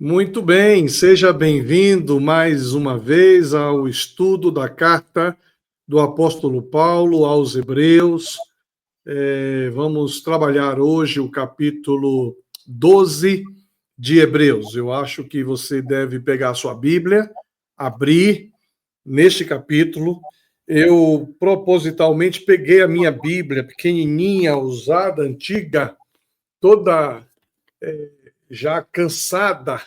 Muito bem, seja bem-vindo mais uma vez ao estudo da carta do apóstolo Paulo aos Hebreus. Vamos trabalhar hoje o capítulo 12 de Hebreus. Eu acho que você deve pegar a sua Bíblia, abrir neste capítulo. Eu propositalmente peguei a minha Bíblia pequenininha, usada, antiga, toda já cansada,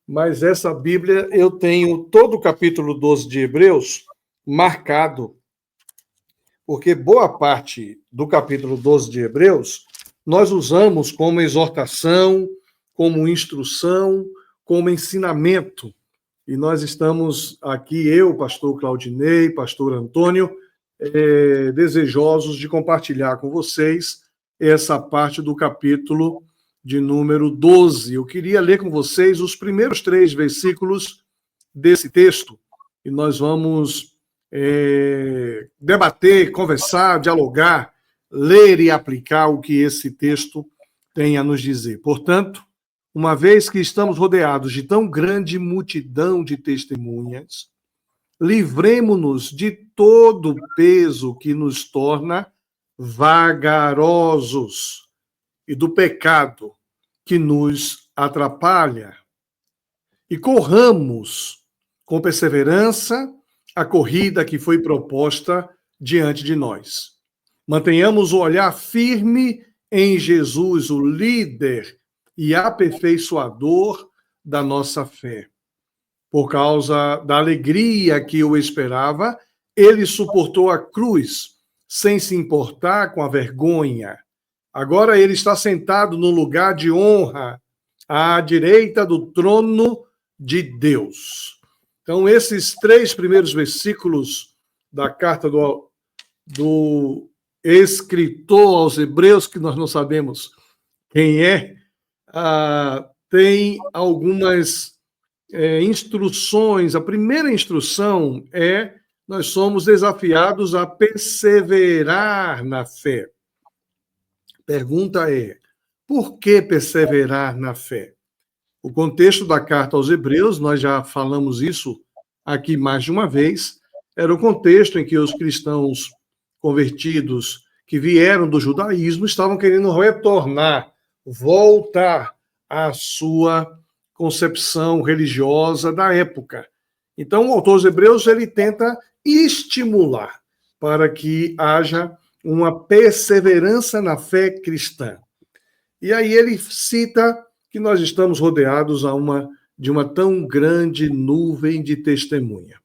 mas essa Bíblia eu tenho todo o capítulo 12 de Hebreus marcado, porque boa parte do capítulo 12 de Hebreus nós usamos como exortação, como instrução, como ensinamento. E nós estamos aqui, eu, pastor Claudinei, pastor Antônio, desejosos de compartilhar com vocês essa parte do capítulo de número 12. Eu queria ler com vocês os primeiros 3 versículos desse texto, e nós vamos debater, conversar, dialogar, ler e aplicar o que esse texto tem a nos dizer. Portanto, uma vez que estamos rodeados de tão grande multidão de testemunhas, livremo-nos de todo o peso que nos torna vagarosos e do pecado que nos atrapalha. E corramos com perseverança a corrida que foi proposta diante de nós. Mantenhamos o olhar firme em Jesus, o líder e aperfeiçoador da nossa fé. Por causa da alegria que o esperava, ele suportou a cruz, sem se importar com a vergonha. Agora ele está sentado no lugar de honra, à direita do trono de Deus. Então, esses 3 primeiros versículos da carta do escritor aos Hebreus, que nós não sabemos quem é, tem algumas instruções. A primeira instrução é: nós somos desafiados a perseverar na fé. Pergunta é: por que perseverar na fé? O contexto da carta aos Hebreus, nós já falamos isso aqui mais de uma vez, era o contexto em que os cristãos convertidos que vieram do judaísmo estavam querendo retornar, voltar à sua concepção religiosa da época. Então, o autor aos Hebreus ele tenta estimular para que haja uma perseverança na fé cristã. E aí ele cita que nós estamos rodeados de uma tão grande nuvem de testemunha.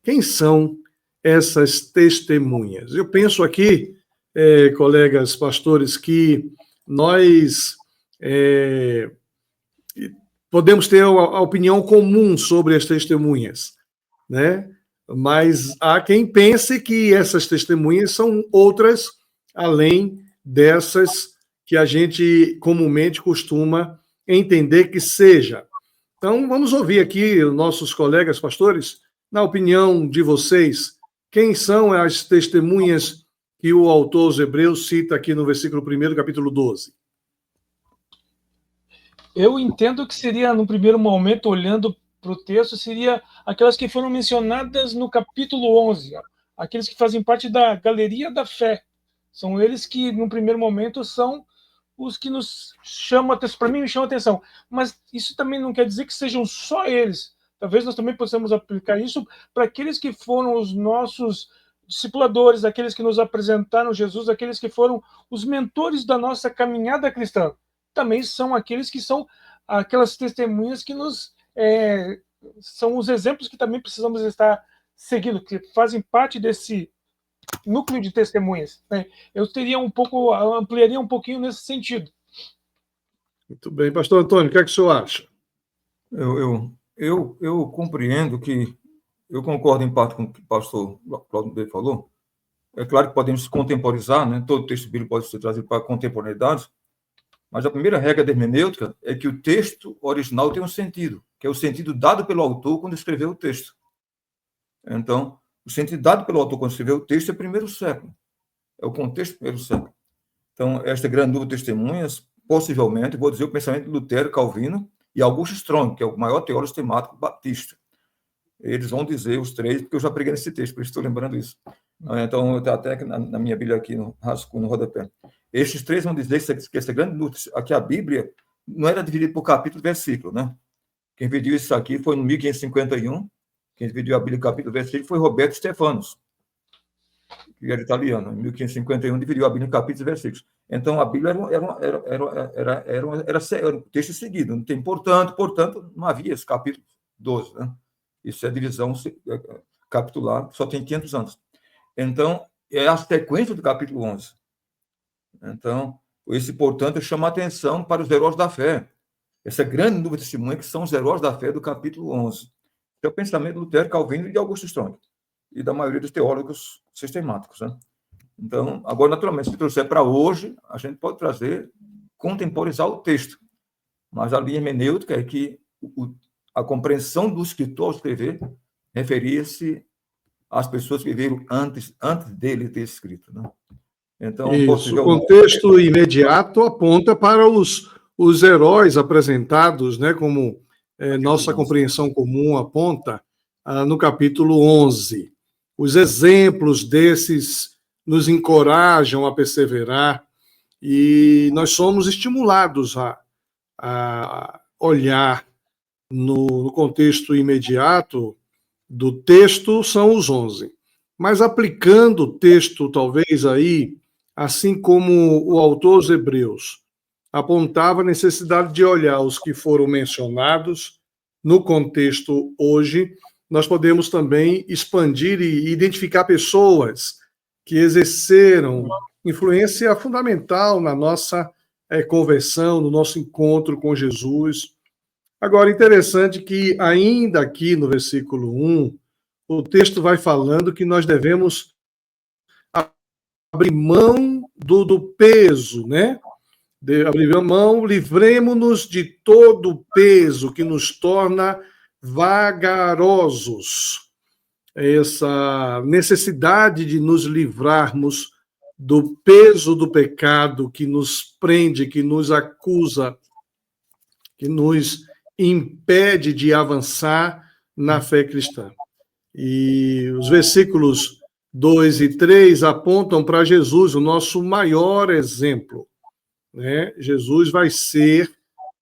Quem são essas testemunhas? Eu penso aqui, colegas pastores, que nós podemos ter a opinião comum sobre as testemunhas, né? Mas há quem pense que essas testemunhas são outras além dessas que a gente comumente costuma entender que seja. Então, vamos ouvir aqui os nossos colegas pastores, na opinião de vocês, quem são as testemunhas que o autor aos Hebreus cita aqui no versículo 1, capítulo 12? Eu entendo que seria, no primeiro momento, olhando para o texto, seria aquelas que foram mencionadas no capítulo 11, aqueles que fazem parte da galeria da fé. São eles que, no primeiro momento, são os que nos chamam a atenção. Para mim, me chama a atenção. Mas isso também não quer dizer que sejam só eles. Talvez nós também possamos aplicar isso para aqueles que foram os nossos discipuladores, aqueles que nos apresentaram Jesus, aqueles que foram os mentores da nossa caminhada cristã. Também são aqueles que são aquelas testemunhas que nos são os exemplos que também precisamos estar seguindo, que fazem parte desse núcleo de testemunhas, né? Eu ampliaria um pouquinho nesse sentido. Muito bem. Pastor Antônio, o que é que o senhor acha? Eu compreendo que eu concordo em parte com o que o pastor Claudio falou. É claro que podemos contemporizar, né? Todo texto bíblico pode ser trazido para a contemporaneidade, mas a primeira regra da hermenêutica é que o texto original tem um sentido, que é o sentido dado pelo autor quando escreveu o texto. Então, o sentido dado pelo autor quando escreveu o texto é primeiro século. É o contexto do primeiro século. Então, esta grande nuvem de testemunhas, possivelmente, vou dizer o pensamento de Lutero, Calvino e Augusto Strong, que é o maior teólogo sistemático batista. Eles vão dizer, os três, porque eu já preguei nesse texto, por isso estou lembrando isso. Então, está até na minha Bíblia aqui, no rascunho, no rodapé. Estes três vão dizer que essa grande luta, aqui a Bíblia não era dividida por capítulo e versículo, né? Quem dividiu isso aqui foi no 1551, quem dividiu a Bíblia capítulo e versículo foi Roberto Stefanos, que era italiano. Em 1551 dividiu a Bíblia em capítulos e versículos. Então, a Bíblia era um texto seguido. Não tem, portanto, não havia esse capítulo 12, né? Isso é divisão capitular, só tem 500 anos. Então, é a sequência do capítulo 11. Então, portanto, chama a atenção para os heróis da fé. Essa grande dúvida de testemunha que são os heróis da fé do capítulo 11. É o pensamento de Lutero, Calvino e de Augusto Strong, e da maioria dos teólogos sistemáticos, né? Então, agora, naturalmente, se trouxer para hoje, a gente pode trazer, contemporizar o texto. Mas a linha hermenêutica é que a compreensão do escritor ao escrever referia-se às pessoas que viveram antes dele ter escrito, né? Então, isso, o contexto imediato aponta para os heróis apresentados, né, como nossa compreensão comum aponta no capítulo 11. Os exemplos desses nos encorajam a perseverar e nós somos estimulados a olhar no contexto imediato do texto, são os 11. Mas aplicando o texto, talvez aí, assim como o autor dos Hebreus apontava a necessidade de olhar os que foram mencionados no contexto hoje, nós podemos também expandir e identificar pessoas que exerceram influência fundamental na nossa conversão, no nosso encontro com Jesus. Agora, interessante que ainda aqui no versículo 1, o texto vai falando que nós devemos abrir mão do peso, né? Abrir mão, livremo-nos de todo o peso que nos torna vagarosos. Essa necessidade de nos livrarmos do peso do pecado que nos prende, que nos acusa, que nos impede de avançar na fé cristã. E os versículos 2 e 3 apontam para Jesus, o nosso maior exemplo, né? Jesus vai ser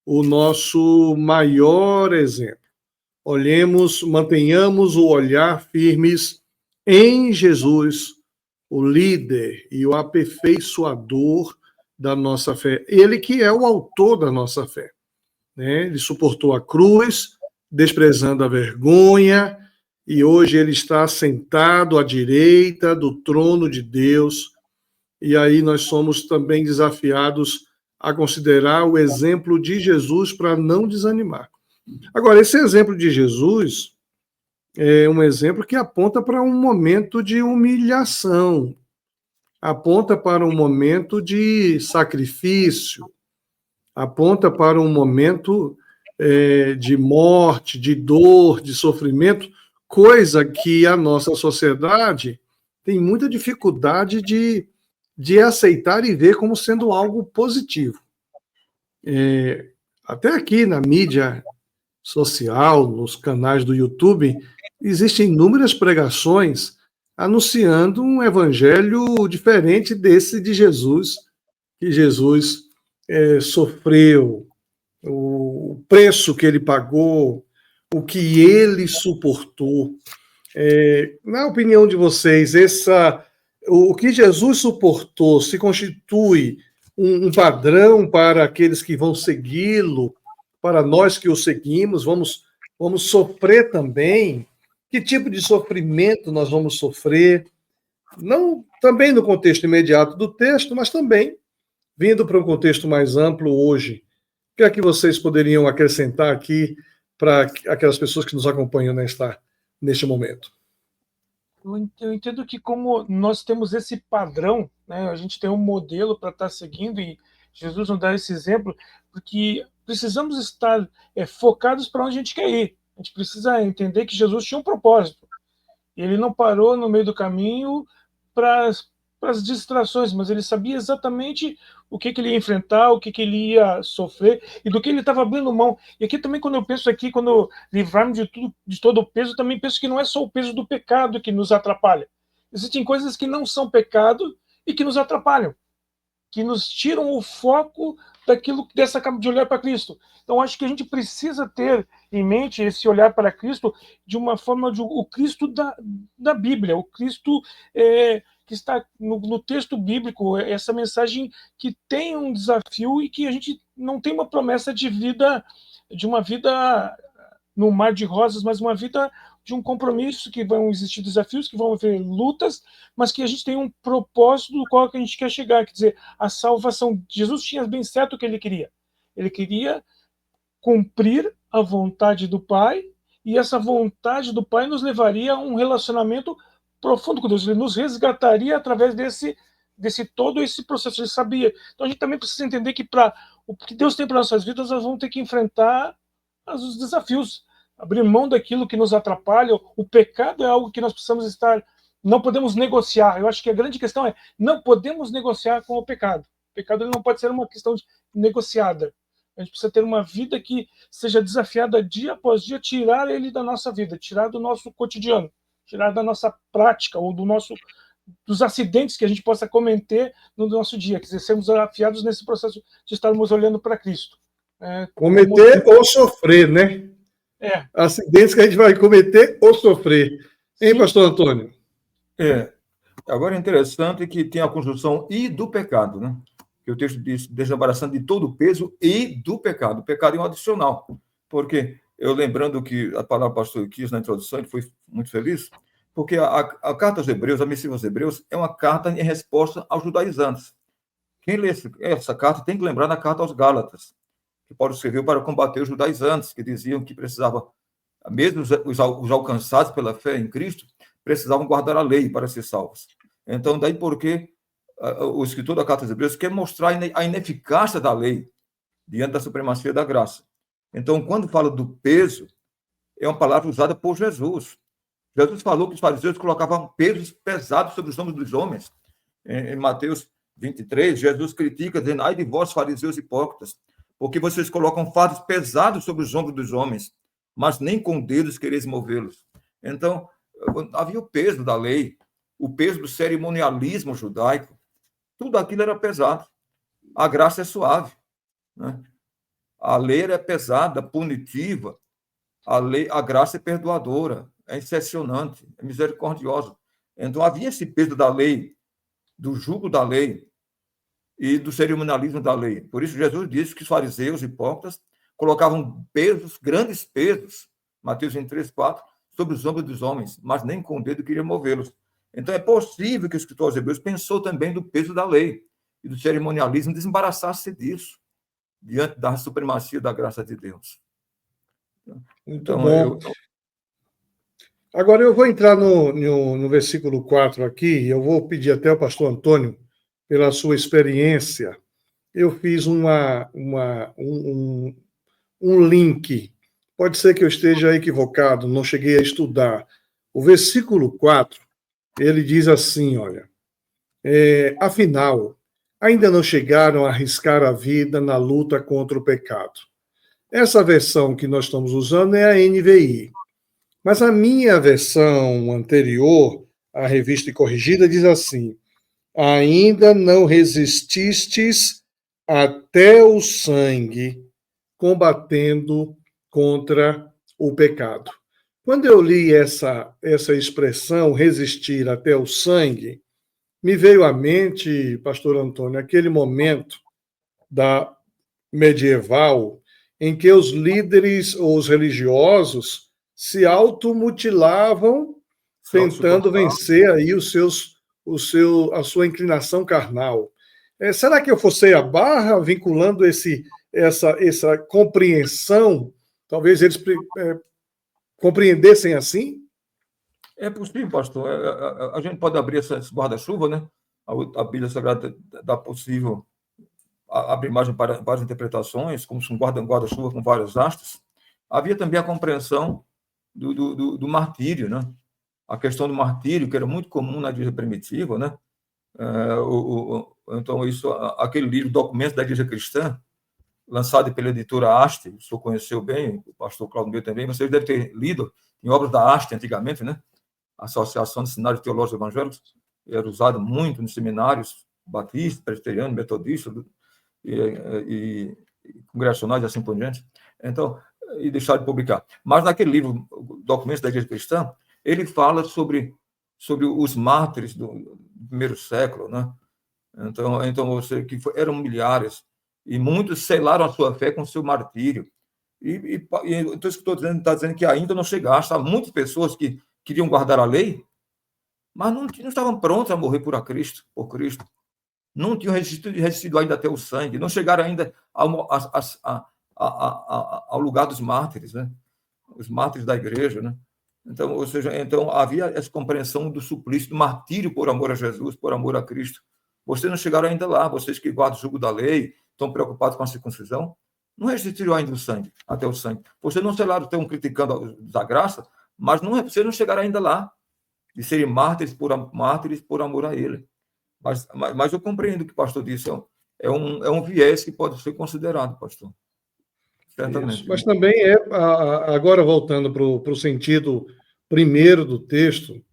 o nosso maior exemplo. Olhemos, mantenhamos o olhar firmes em Jesus, o líder e o aperfeiçoador da nossa fé. Ele que é o autor da nossa fé, né? Ele suportou a cruz, desprezando a vergonha, e hoje ele está sentado à direita do trono de Deus. E aí nós somos também desafiados a considerar o exemplo de Jesus para não desanimar. Agora, esse exemplo de Jesus é um exemplo que aponta para um momento de humilhação, aponta para um momento de sacrifício, aponta para um momento de morte, de dor, de sofrimento, coisa que a nossa sociedade tem muita dificuldade de aceitar e ver como sendo algo positivo. Até aqui na mídia social, nos canais do YouTube, existem inúmeras pregações anunciando um evangelho diferente desse de Jesus, que Jesus sofreu, o preço que ele pagou, o que ele suportou. Na opinião de vocês, o que Jesus suportou se constitui um padrão para aqueles que vão segui-lo, para nós que o seguimos, vamos sofrer também? Que tipo de sofrimento nós vamos sofrer? Não também no contexto imediato do texto, mas também vindo para um contexto mais amplo hoje. O que é que vocês poderiam acrescentar aqui para aquelas pessoas que nos acompanham neste momento? Eu entendo que como nós temos esse padrão, né, a gente tem um modelo para estar seguindo, e Jesus nos dá esse exemplo, porque precisamos estar focados para onde a gente quer ir. A gente precisa entender que Jesus tinha um propósito. Ele não parou no meio do caminho para as distrações, mas ele sabia exatamente o que ele ia enfrentar, o que ele ia sofrer e do que ele estava abrindo mão. E aqui também, quando eu penso aqui, quando livrar-me de tudo, de todo o peso, também penso que não é só o peso do pecado que nos atrapalha. Existem coisas que não são pecado e que nos atrapalham, que nos tiram o foco de olhar para Cristo. Então, acho que a gente precisa ter em mente esse olhar para Cristo de uma forma o Cristo da Bíblia, o Cristo que está no texto bíblico, essa mensagem que tem um desafio e que a gente não tem uma promessa de uma vida no mar de rosas, mas uma vida de um compromisso, que vão existir desafios, que vão haver lutas, mas que a gente tem um propósito do qual que a gente quer chegar, quer dizer, a salvação. Jesus tinha bem certo o que ele queria. Ele queria cumprir a vontade do Pai, e essa vontade do Pai nos levaria a um relacionamento profundo com Deus. Ele nos resgataria através desse todo esse processo. Ele sabia. Então a gente também precisa entender que para o que Deus tem para nossas vidas, nós vamos ter que enfrentar os desafios, abrir mão daquilo que nos atrapalha. O pecado é algo que nós precisamos não podemos negociar. Eu acho que a grande questão é, não podemos negociar com o pecado. O pecado ele não pode ser uma questão negociada. A gente precisa ter uma vida que seja desafiada dia após dia, tirar ele da nossa vida, tirar do nosso cotidiano, tirar da nossa prática ou dos acidentes que a gente possa cometer no nosso dia, quer dizer, sermos desafiados nesse processo de estarmos olhando para Cristo. Cometer ou sofrer, né? Acidentes que a gente vai cometer ou sofrer. Hein, pastor Antônio? Agora é interessante que tem a conjunção e do pecado, né? Que o texto diz, desembaraçando de todo o peso e do pecado. O pecado é um adicional, porque eu lembrando que a palavra pastor quis na introdução, ele foi muito feliz, porque a carta aos Hebreus, a missiva aos Hebreus, é uma carta em resposta aos judaizantes. Quem lê essa carta tem que lembrar da carta aos Gálatas, que Paulo escreveu para combater os judaizantes, que diziam que precisava, mesmo os alcançados pela fé em Cristo, precisavam guardar a lei para ser salvos. Então, daí porque o escritor da carta aos Hebreus quer mostrar a ineficácia da lei diante da supremacia da graça. Então, quando fala do peso, é uma palavra usada por Jesus. Jesus falou que os fariseus colocavam pesos pesados sobre os ombros dos homens. Em Mateus 23, Jesus critica, dizendo, ai de vós, fariseus hipócritas, porque vocês colocam fardos pesados sobre os ombros dos homens, mas nem com dedos quereis movê-los. Então, havia o peso da lei, o peso do cerimonialismo judaico, tudo aquilo era pesado. A graça é suave, né? A lei era pesada, punitiva, a graça é perdoadora, é excepcionante, é misericordiosa. Então, havia esse peso da lei, do jugo da lei e do cerimonialismo da lei. Por isso, Jesus disse que os fariseus hipócritas colocavam pesos, grandes pesos, Mateus 23, 4, sobre os ombros dos homens, mas nem com o dedo queria movê-los. Então, é possível que o escritor aos Hebreus pensou também do peso da lei e do cerimonialismo, desembaraçasse disso, diante da supremacia da graça de Deus. Muito bom. Agora, eu vou entrar no versículo 4 aqui, eu vou pedir até ao pastor Antônio, pela sua experiência, eu fiz um link. Pode ser que eu esteja equivocado, não cheguei a estudar. O versículo 4, ele diz assim, olha, afinal, ainda não chegaram a arriscar a vida na luta contra o pecado. Essa versão que nós estamos usando é a NVI. Mas a minha versão anterior, a Revista e Corrigida, diz assim, ainda não resististes até o sangue, combatendo contra o pecado. Quando eu li essa expressão, resistir até o sangue, me veio à mente, pastor Antônio, aquele momento da medieval em que os líderes ou os religiosos se automutilavam tentando vencer aí a sua inclinação carnal. Será que eu forcei a barra vinculando essa compreensão? Talvez eles compreendessem assim? É possível, pastor. A gente pode abrir esse guarda-chuva, né? A Bíblia Sagrada dá possível abrir margem para várias interpretações, como se um guarda-chuva com várias hastes. Havia também a compreensão do martírio, né? A questão do martírio, que era muito comum na igreja primitiva, né? Então isso, aquele livro, Documentos da Igreja Cristã, lançado pela editora Haste, o senhor conheceu bem, o pastor Claudio também, vocês devem ter lido em obras da Haste antigamente, né? Associação de Seminários Teológicos Evangélicos, era usado muito nos seminários batistas, presbiterianos, metodistas e congregacionais e assim por diante. Então, e deixaram de publicar. Mas naquele livro, Documentos da Igreja Cristã, ele fala sobre os mártires do primeiro século, né? Então você que eram milhares e muitos selaram a sua fé com o seu martírio. Então, isso que estou dizendo, está dizendo que ainda não chegaste. Há muitas pessoas que queriam guardar a lei, mas não estavam prontos a morrer por Cristo. Não tinham resistido ainda até o sangue, não chegaram ainda ao lugar dos mártires, né? Os mártires da igreja, né? Então, ou seja, havia essa compreensão do suplício, do martírio por amor a Jesus, por amor a Cristo. Vocês não chegaram ainda lá, vocês que guardam o jugo da lei, estão preocupados com a circuncisão, não resistiram ainda até o sangue. Vocês não selaram, estão criticando da graça, mas vocês não chegaram ainda lá, de serem mártires por amor a ele. Mas eu compreendo o que o pastor disse, é um viés que pode ser considerado, pastor. Certamente. Isso. Mas também agora voltando para o sentido primeiro do texto,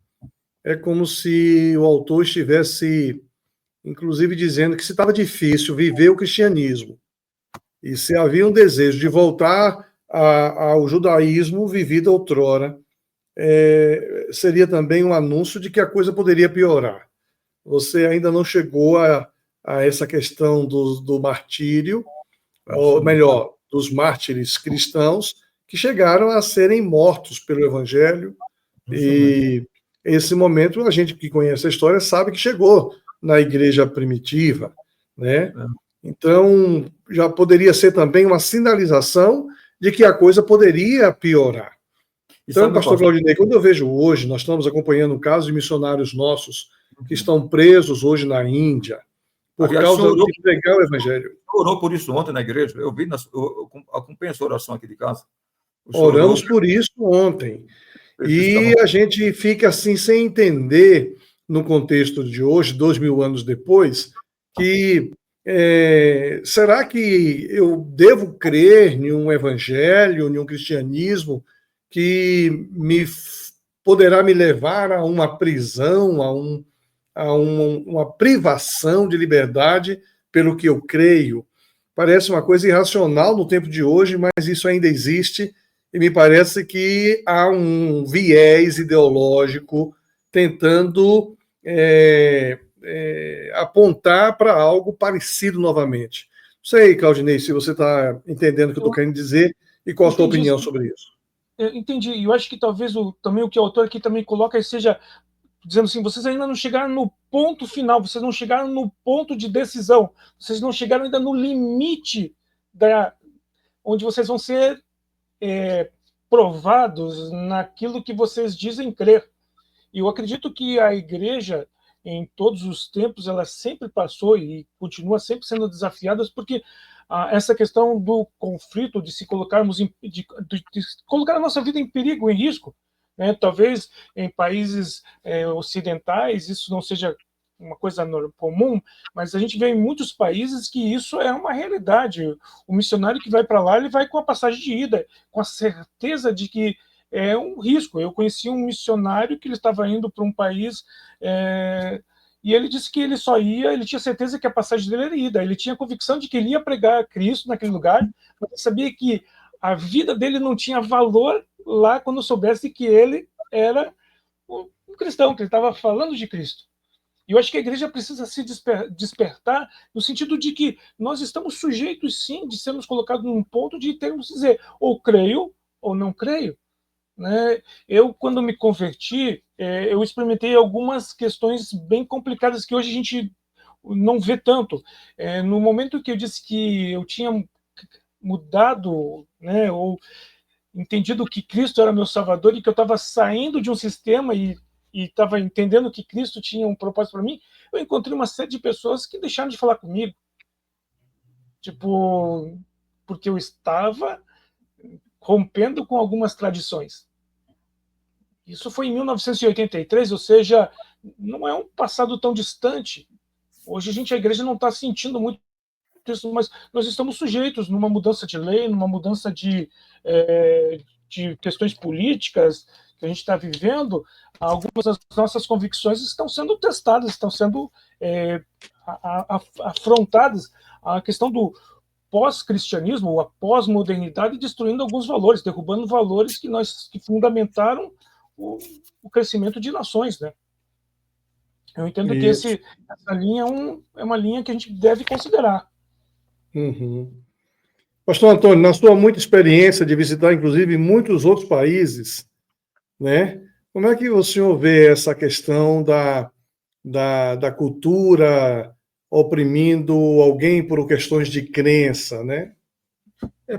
é como se o autor estivesse, inclusive, dizendo que se estava difícil viver o cristianismo e se havia um desejo de voltar ao judaísmo vivido outrora, seria também um anúncio de que a coisa poderia piorar. Você ainda não chegou a essa questão do martírio, ou melhor, dos mártires cristãos que chegaram a serem mortos pelo Evangelho. E esse momento, a gente que conhece a história sabe que chegou na igreja primitiva, né? Então, já poderia ser também uma sinalização de que a coisa poderia piorar. Então, pastor Claudinei, quando eu vejo hoje, nós estamos acompanhando o caso de missionários nossos que estão presos hoje na Índia por causa de pregar o Evangelho. Orou por isso ontem na igreja. Eu acompanhei essa oração aqui de casa. Oramos por isso ontem. E a gente fica assim sem entender, no contexto de hoje, 2000 anos depois, que será que eu devo crer em um evangelho, em um cristianismo que poderá me levar a uma prisão, a uma privação de liberdade pelo que eu creio? Parece uma coisa irracional no tempo de hoje, mas isso ainda existe. E me parece que há um viés ideológico tentando apontar para algo parecido novamente. Não sei, Claudinei, se você está entendendo o que eu estou querendo dizer e qual a sua opinião sobre isso. Eu entendi. E eu acho que talvez também o que o autor aqui também coloca seja dizendo assim, vocês ainda não chegaram no ponto final, vocês não chegaram no ponto de decisão, vocês não chegaram ainda no limite onde vocês vão ser provados naquilo que vocês dizem crer. E eu acredito que a igreja, em todos os tempos, ela sempre passou e continua sempre sendo desafiada, porque essa questão do conflito, de se colocarmos de colocar a nossa vida em perigo, em risco, né? Talvez em países ocidentais isso não seja uma coisa comum, mas a gente vê em muitos países que isso é uma realidade. O missionário que vai para lá, ele vai com a passagem de ida, com a certeza de que é um risco. Eu conheci um missionário que ele estava indo para um país e ele disse que ele só ia, ele tinha certeza que a passagem dele era ida, ele tinha convicção de que ele ia pregar Cristo naquele lugar, mas ele sabia que a vida dele não tinha valor lá quando soubesse que ele era um cristão, que ele estava falando de Cristo. E eu acho que a igreja precisa se despertar no sentido de que nós estamos sujeitos, sim, de sermos colocados num ponto de termos que dizer ou creio ou não creio. Né? Eu, quando me converti, eu experimentei algumas questões bem complicadas que hoje a gente não vê tanto. No momento que eu disse que eu tinha mudado, né, ou entendido que Cristo era meu Salvador e que eu estava saindo de um sistema e estava entendendo que Cristo tinha um propósito para mim, eu encontrei uma série de pessoas que deixaram de falar comigo. Tipo, porque eu estava rompendo com algumas tradições. Isso foi em 1983, ou seja, não é um passado tão distante. Hoje a igreja não está sentindo muito isso, mas nós estamos sujeitos numa mudança de lei, numa mudança de questões políticas que a gente está vivendo. Algumas das nossas convicções estão sendo testadas, estão sendo afrontadas. A questão do pós-cristianismo, a pós-modernidade, destruindo alguns valores, derrubando valores que fundamentaram o crescimento de nações, né? Eu entendo que essa linha é uma linha que a gente deve considerar. Uhum. Pastor Antônio, na sua muita experiência de visitar, inclusive, muitos outros países, né? Como é que o senhor vê essa questão da cultura oprimindo alguém por questões de crença, né?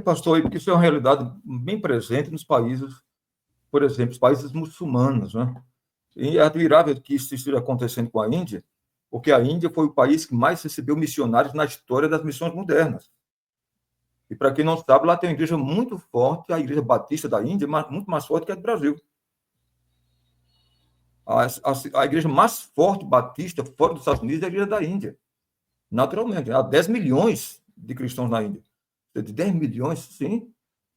Pastor, porque isso é uma realidade bem presente nos países, por exemplo, os países muçulmanos, né? E é admirável que isso esteja acontecendo com a Índia, porque a Índia foi o país que mais recebeu missionários na história das missões modernas. E, para quem não sabe, lá tem uma igreja muito forte, a Igreja Batista da Índia, muito mais forte que a do Brasil. A igreja mais forte batista fora dos Estados Unidos é a Igreja da Índia. Naturalmente, há 10 milhões de cristãos na Índia. De 10 milhões, sim.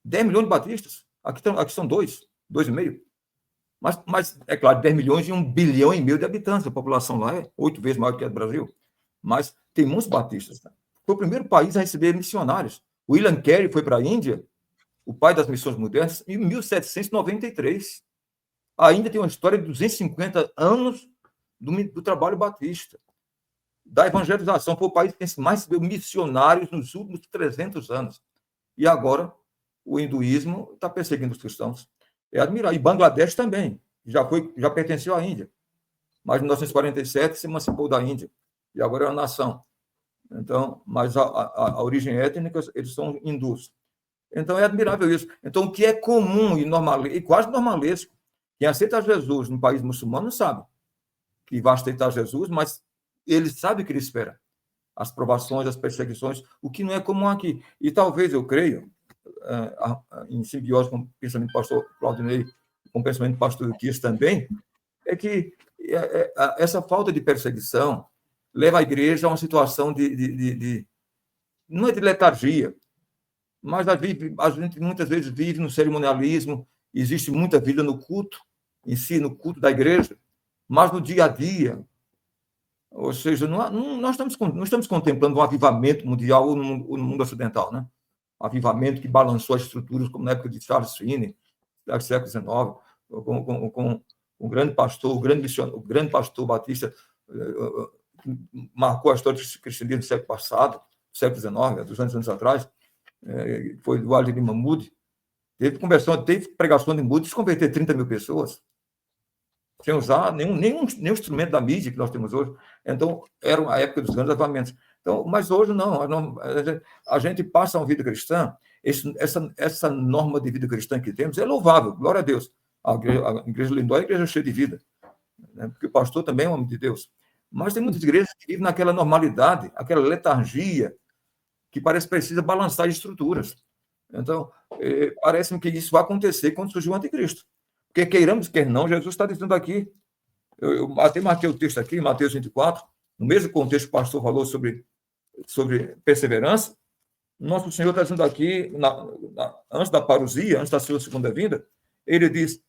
10 milhões de batistas. Aqui são 2,5. Mas, é claro, 10 milhões e 1,5 bilhão de habitantes. A população lá é 8 vezes maior que a do Brasil. Mas tem muitos batistas. Né? Foi o primeiro país a receber missionários. William Carey foi para a Índia, o pai das missões modernas, em 1793. A Índia tem uma história de 250 anos do trabalho batista, da evangelização. Foi o país que mais recebeu missionários nos últimos 300 anos. E agora o hinduísmo está perseguindo os cristãos. É admirável. E Bangladesh também, já pertenceu à Índia. Mas em 1947 se emancipou da Índia. E agora é uma nação. Então, mas a origem étnica, eles são hindus. Então, é admirável isso. Então, o que é comum e quase normalesco, quem aceita Jesus no país muçulmano sabe que vai aceitar Jesus, mas ele sabe o que ele espera. As provações, as perseguições, o que não é comum aqui. E talvez, eu creio, em simbiose com o pensamento do pastor Claudinei, com o pensamento do pastor Euquias também, é que essa falta de perseguição leva a igreja a uma situação não é de letargia, mas a gente muitas vezes vive no cerimonialismo, existe muita vida no culto em si, no culto da igreja, mas no dia a dia, ou seja, nós não estamos contemplando um avivamento mundial ou no mundo ocidental, né? Um avivamento que balançou as estruturas, como na época de Charles Finney, do século XIX, com o grande pastor, o grande pastor batista, marcou a história do cristianismo do século passado, do século XIX, 200 anos atrás, foi do Wally Mahmoud. Teve pregação de Moody, se converter 30 mil pessoas, sem usar nenhum instrumento da mídia que nós temos hoje. Então, era a época dos grandes avivamentos. Então, mas hoje não. A gente passa uma vida cristã, essa norma de vida cristã que temos é louvável, glória a Deus. A igreja Lindóia é uma igreja cheia de vida, né? Porque o pastor também é um homem de Deus. Mas tem muitas igrejas que vivem naquela normalidade, aquela letargia, que parece que precisa balançar as estruturas. Então, parece-me que isso vai acontecer quando surgir o anticristo. Porque queiramos, quer não, Jesus está dizendo aqui, eu até marquei o texto aqui, Mateus 24, no mesmo contexto que o pastor falou sobre perseverança, nosso Senhor está dizendo aqui, antes da parousia, antes da sua segunda vinda, ele diz,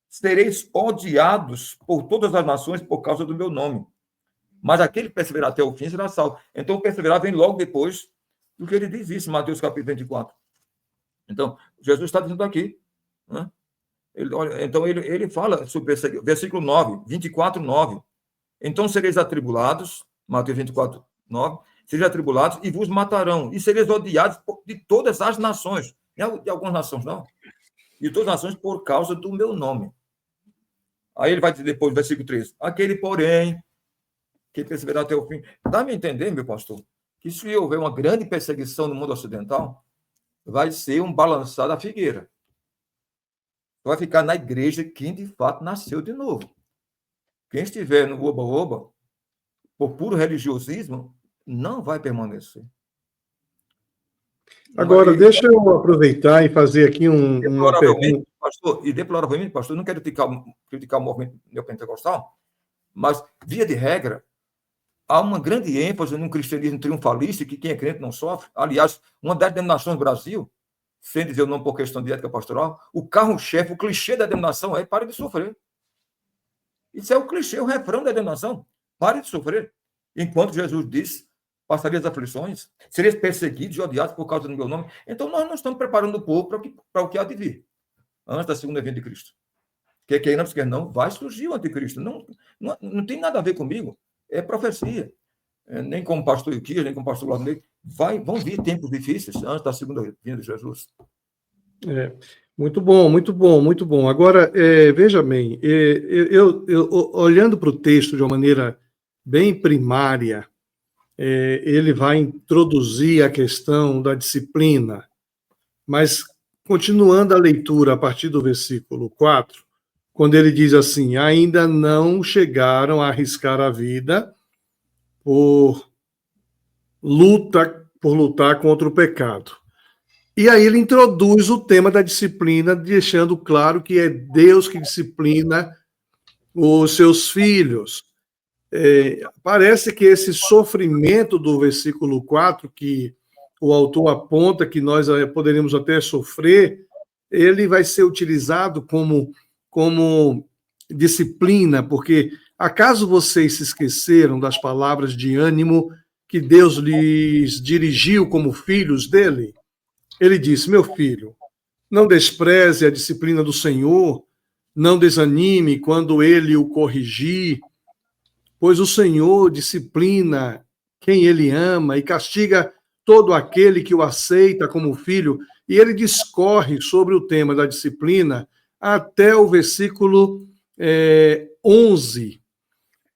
sereis odiados por todas as nações por causa do meu nome. Mas aquele que perseverar até o fim será salvo. Então, o perseverar vem logo depois do que ele diz isso, em Mateus capítulo 24. Então, Jesus está dizendo aqui, né? Ele fala sobre esse versículo 9, 24, 9. Então sereis atribulados, Mateus 24, 9, sereis atribulados e vos matarão, e sereis odiados de todas as nações, não de algumas nações, não, de todas as nações por causa do meu nome. Aí ele vai dizer depois, versículo 13, aquele, porém, que perseverar até o fim. Dá-me a entender, meu pastor, que se houver uma grande perseguição no mundo ocidental, vai ser um balançar da figueira. Vai ficar na igreja quem de fato nasceu de novo. Quem estiver no oba-oba, por puro religiosismo, não vai permanecer. Agora, deixa eu aproveitar e fazer aqui uma pergunta. Pastor, deploravelmente, pastor, não quero criticar o movimento neopentecostal, mas, via de regra, há uma grande ênfase num cristianismo triunfalista, que quem é crente não sofre. Aliás, uma das denominações do Brasil, sem dizer o nome por questão de ética pastoral, o carro-chefe, o clichê da denominação é pare de sofrer. Isso é o clichê, o refrão da denominação. Pare de sofrer. Enquanto Jesus disse, passaria as aflições, seria perseguidos e odiados por causa do meu nome. Então, nós não estamos preparando o povo para o que há de vir, antes da segunda vinda de Cristo. Quer queiramos, quer não, vai surgir o anticristo. Não tem nada a ver comigo. É profecia. Nem como pastor Euquias, nem como pastor Laudonei. Vão vir tempos difíceis antes da segunda vinda de Jesus. Muito bom, muito bom, muito bom. Agora, veja bem, eu olhando para o texto de uma maneira bem primária, ele vai introduzir a questão da disciplina, mas continuando a leitura a partir do versículo 4, quando ele diz assim, ainda não chegaram a arriscar a vida por lutar contra o pecado. E aí ele introduz o tema da disciplina, deixando claro que é Deus que disciplina os seus filhos. Parece que esse sofrimento do versículo 4, que o autor aponta que nós poderíamos até sofrer, ele vai ser utilizado como disciplina, porque acaso vocês se esqueceram das palavras de ânimo que Deus lhes dirigiu como filhos dele? Ele disse, meu filho, não despreze a disciplina do Senhor, não desanime quando ele o corrigir, pois o Senhor disciplina quem ele ama e castiga todo aquele que o aceita como filho. E ele discorre sobre o tema da disciplina até o versículo 11.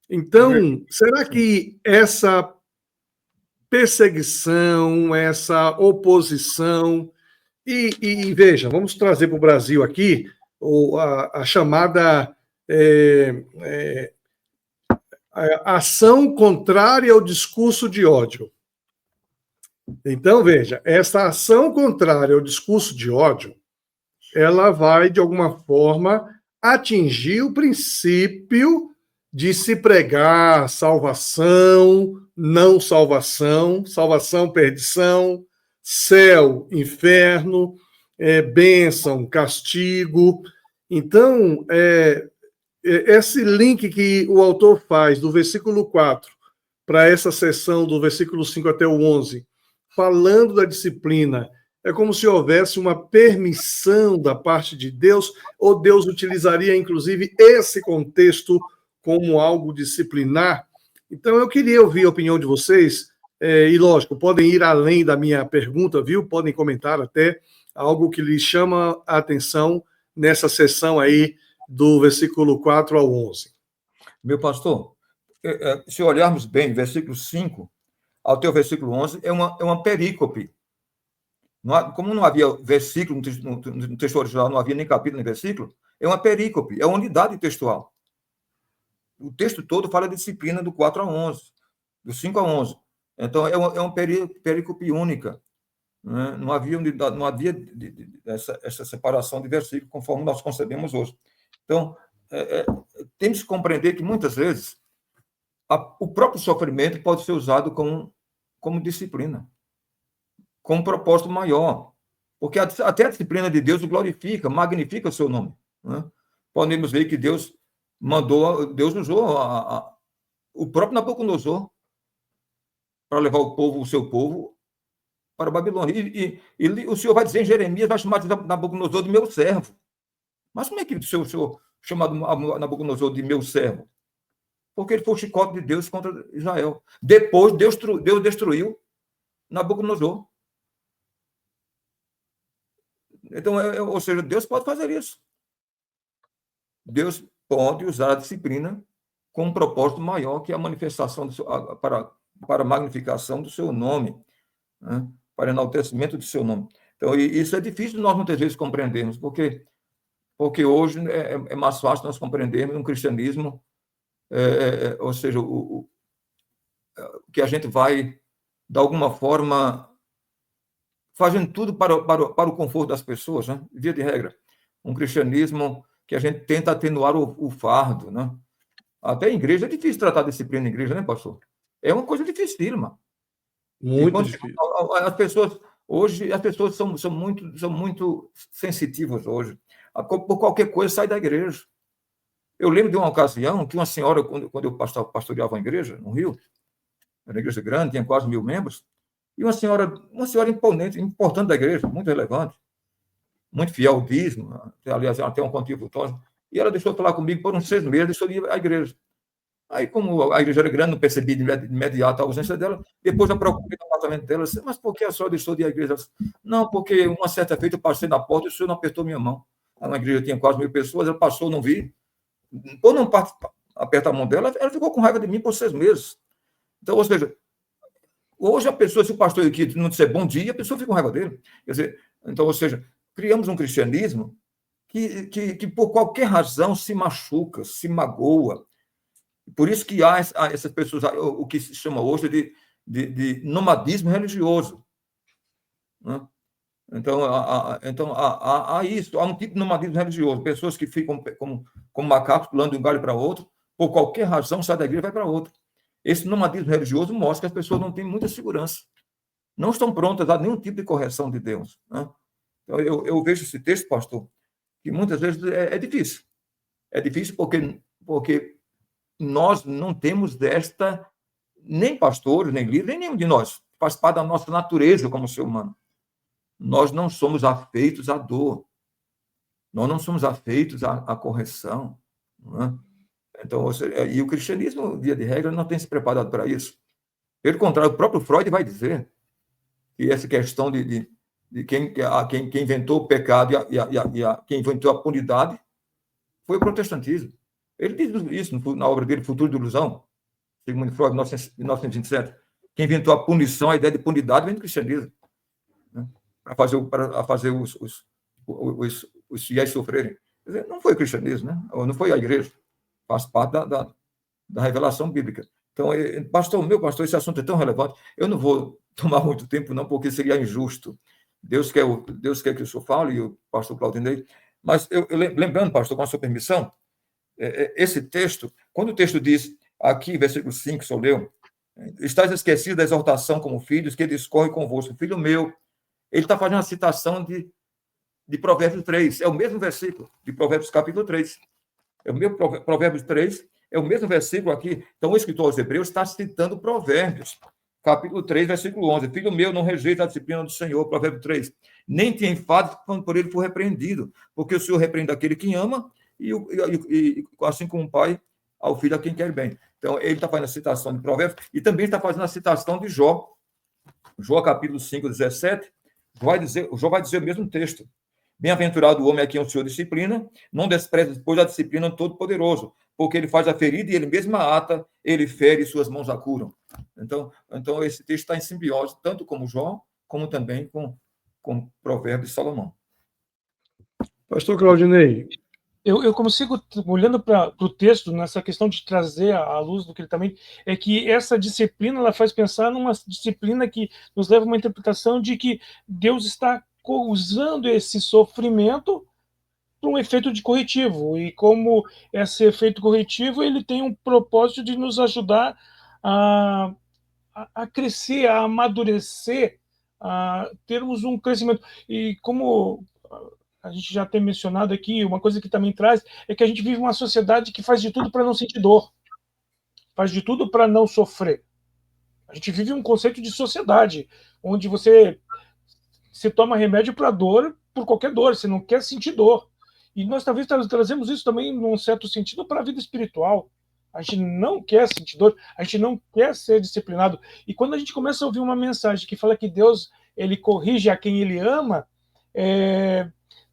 Então, será que essa perseguição, essa oposição, e veja, vamos trazer para o Brasil aqui a chamada ação contrária ao discurso de ódio. Então, veja, essa ação contrária ao discurso de ódio, ela vai, de alguma forma, atingir o princípio de se pregar salvação, não salvação, salvação, perdição, céu, inferno, bênção, castigo. Então, esse link que o autor faz do versículo 4 para essa seção do versículo 5 até o 11, falando da disciplina, é como se houvesse uma permissão da parte de Deus, ou Deus utilizaria, inclusive, esse contexto como algo disciplinar. Então, eu queria ouvir a opinião de vocês, e, lógico, podem ir além da minha pergunta, viu? Podem comentar até algo que lhes chama a atenção nessa sessão aí do versículo 4 ao 11. Meu pastor, se olharmos bem, versículo 5 até o versículo 11, é uma perícope. Como não havia versículo no texto original, não havia nem capítulo nem versículo, é uma perícope, é uma unidade textual. O texto todo fala de disciplina do 4 a 11, do 5 a 11. Então, é uma perícope única. Né? Não havia unidade, não havia essa separação de versículos, conforme nós concebemos hoje. Então, temos que compreender que, muitas vezes, o próprio sofrimento pode ser usado como disciplina, com um propósito maior. Porque até a disciplina de Deus o glorifica, magnifica o seu nome. Né? Podemos ver que Deus usou o próprio Nabucodonosor para levar o seu povo para a Babilônia. E o Senhor vai dizer em Jeremias, vai chamar Nabucodonosor de meu servo. Mas como é que o Senhor chamado Nabucodonosor de meu servo? Porque ele foi o chicote de Deus contra Israel. Depois, Deus destruiu Nabucodonosor. Então, ou seja, Deus pode fazer isso. Deus pode usar a disciplina com um propósito maior que a manifestação para a magnificação do seu nome, né? Para enaltecimento do seu nome. Então, isso é difícil nós muitas vezes compreendermos, porque hoje é mais fácil nós compreendermos um cristianismo, ou seja, que a gente vai, de alguma forma, fazendo tudo para o conforto das pessoas, né? Via de regra. Um cristianismo que a gente tenta atenuar o fardo, né? Até em igreja é difícil tratar a disciplina em igreja, né, pastor? É uma coisa dificílima. Muito difícil. As pessoas hoje, as pessoas são muito sensitivas hoje. Por qualquer coisa sai da igreja. Eu lembro de uma ocasião que uma senhora, quando eu pastoreava a igreja no Rio, era uma igreja grande, tinha quase 1.000 membros, e uma senhora imponente, importante da igreja, muito relevante, muito fiel ao dízimo, aliás, ela tem um contributório, e ela deixou de falar comigo por uns 6 meses, deixou de ir à igreja. Aí, como a igreja era grande, não percebi de imediato a ausência dela. Depois eu procurei no apartamento dela, disse, mas por que a senhora deixou de ir à igreja? Disse, não, porque uma certa feita eu passei na porta e o senhor não apertou minha mão. A igreja tinha quase 1.000 pessoas, ela passou, não vi. Por não apertar a mão dela, ela ficou com raiva de mim por 6 meses. Então, ou seja, hoje a pessoa, se o pastor aqui não disser bom dia, a pessoa fica com raiva dele. Quer dizer, então, ou seja, criamos um cristianismo que por qualquer razão se machuca, se magoa. Por isso que há essas pessoas, o que se chama hoje de nomadismo religioso. Né? Então, há isso, há um tipo de nomadismo religioso, pessoas que ficam como macacos pulando de um galho para outro, por qualquer razão, sai da igreja e vai para outra. Esse nomadismo religioso mostra que as pessoas não têm muita segurança, não estão prontas a nenhum tipo de correção de Deus. Né? Então, eu vejo esse texto, pastor, que muitas vezes é difícil. É difícil porque nós não temos nem pastores, nem líderes, nem nenhum de nós. Faz parte da nossa natureza como ser humano. Nós não somos afeitos à dor. Nós não somos afeitos à correção. Não é? Então, e o cristianismo, via de regra, não tem se preparado para isso. Pelo contrário, o próprio Freud vai dizer que essa questão de quem inventou o pecado quem inventou a punidade foi o protestantismo. Ele diz isso na obra dele, Futuro de Ilusão, Sigmund Freud, 1927. Quem inventou a punição, a ideia de punidade, vem do cristianismo. Né? Para fazer os fiéis sofrerem. Quer dizer, não foi o cristianismo, né? Ou não foi a igreja. Faz parte da revelação bíblica. Então, pastor, esse assunto é tão relevante. Eu não vou tomar muito tempo, não, porque seria injusto. Deus quer que o senhor fale, e o pastor Claudinei. Mas, lembrando, pastor, com a sua permissão, esse texto, quando o texto diz, aqui, versículo 5, só leu, estás esquecido da exortação como filhos, que discorre convosco, filho meu. Ele está fazendo uma citação de Provérbios 3, é o mesmo versículo, de Provérbios capítulo 3. É o mesmo Provérbios 3, é o mesmo versículo aqui. Então, o escritor aos Hebreus está citando Provérbios, capítulo 3, versículo 11. Filho meu, não rejeita a disciplina do Senhor, Provérbio 3. Nem te enfades quando por ele for repreendido, porque o Senhor repreende aquele que ama, e assim como o pai ao filho a quem quer bem. Então, ele está fazendo a citação de Provérbios e também está fazendo a citação de Jó. Jó, capítulo 5, 17, Jó vai dizer o mesmo texto. Bem-aventurado o homem a quem o Senhor disciplina, não despreze depois a disciplina do Todo-Poderoso, porque ele faz a ferida e ele mesmo a ata, ele fere e suas mãos a curam. Então esse texto está em simbiose, tanto como Jó, como também com Provérbios de Salomão. Pastor Claudinei. Eu consigo, olhando para o texto, nessa questão de trazer à luz do que ele também, é que essa disciplina ela faz pensar numa disciplina que nos leva a uma interpretação de que Deus está usando esse sofrimento para um efeito de corretivo, e como esse efeito corretivo ele tem um propósito de nos ajudar a crescer, a amadurecer, a termos um crescimento. E como a gente já tem mencionado aqui, uma coisa que também traz é que a gente vive uma sociedade que faz de tudo para não sentir dor, faz de tudo para não sofrer. A gente vive um conceito de sociedade, onde você toma remédio para dor, por qualquer dor, você não quer sentir dor. E nós talvez trazemos isso também, num certo sentido, para a vida espiritual. A gente não quer sentir dor, a gente não quer ser disciplinado. E quando a gente começa a ouvir uma mensagem que fala que Deus ele corrige a quem ele ama,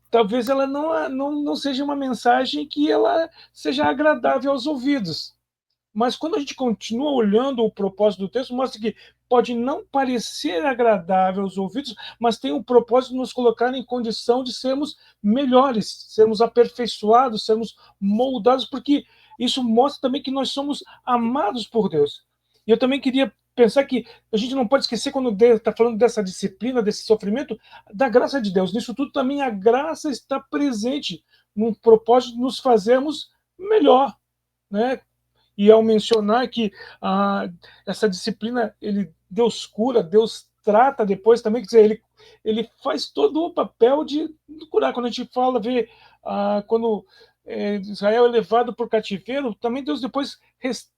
talvez ela não seja uma mensagem que ela seja agradável aos ouvidos. Mas quando a gente continua olhando o propósito do texto, mostra que pode não parecer agradável aos ouvidos, mas tem o propósito de nos colocar em condição de sermos melhores, sermos aperfeiçoados, sermos moldados, porque isso mostra também que nós somos amados por Deus. E eu também queria pensar que a gente não pode esquecer, quando Deus está falando dessa disciplina, desse sofrimento, da graça de Deus. Nisso tudo também a graça está presente, num propósito de nos fazermos melhor, né? E ao mencionar que essa disciplina, Deus cura, Deus trata depois também, quer dizer, ele faz todo o papel de curar. Quando a gente fala, quando Israel é levado para o cativeiro, também Deus depois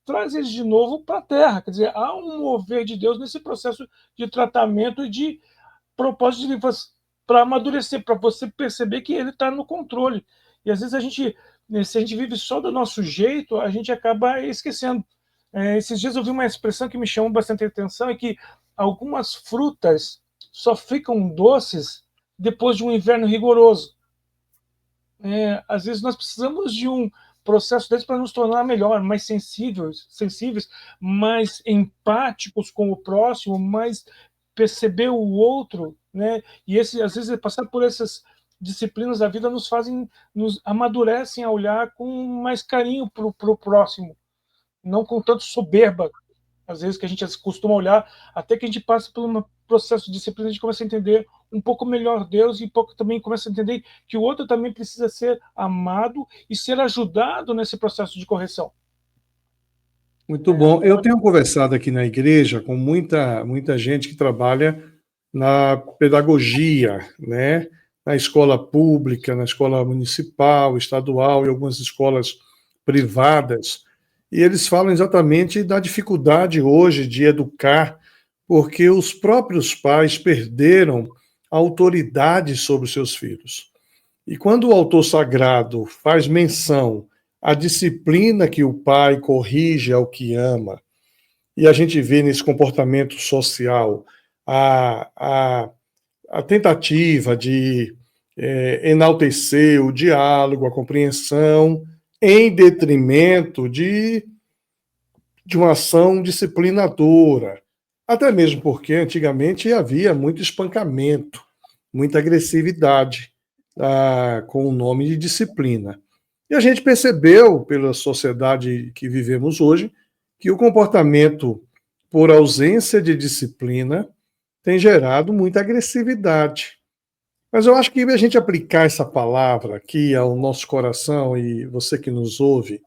traz eles de novo para a terra. Quer dizer, há um mover de Deus nesse processo de tratamento e de propósito para amadurecer, para você perceber que ele está no controle. E às vezes se a gente vive só do nosso jeito, a gente acaba esquecendo. Esses dias eu vi uma expressão que me chamou bastante atenção, é que algumas frutas só ficam doces depois de um inverno rigoroso. Às vezes nós precisamos de um processo desse para nos tornar melhor, mais sensíveis, mais empáticos com o próximo, mais perceber o outro, né? E às vezes passar por essas disciplinas da vida nos amadurecem a olhar com mais carinho para o próximo, não com tanto soberba, às vezes, que a gente costuma olhar, até que a gente passa por um processo de disciplina, a gente começa a entender um pouco melhor Deus e também começa a entender que o outro também precisa ser amado e ser ajudado nesse processo de correção. Muito bom. Eu tenho conversado aqui na igreja com muita gente que trabalha na pedagogia, né? Na escola pública, na escola municipal, estadual e algumas escolas privadas. E eles falam exatamente da dificuldade hoje de educar, porque os próprios pais perderam a autoridade sobre os seus filhos. E quando o autor sagrado faz menção à disciplina que o pai corrige ao que ama, e a gente vê nesse comportamento social a tentativa de enaltecer o diálogo, a compreensão, em detrimento de uma ação disciplinadora. Até mesmo porque antigamente havia muito espancamento, muita agressividade com o nome de disciplina. E a gente percebeu, pela sociedade que vivemos hoje, que o comportamento por ausência de disciplina tem gerado muita agressividade. Mas eu acho que a gente aplicar essa palavra aqui ao nosso coração, e você que nos ouve,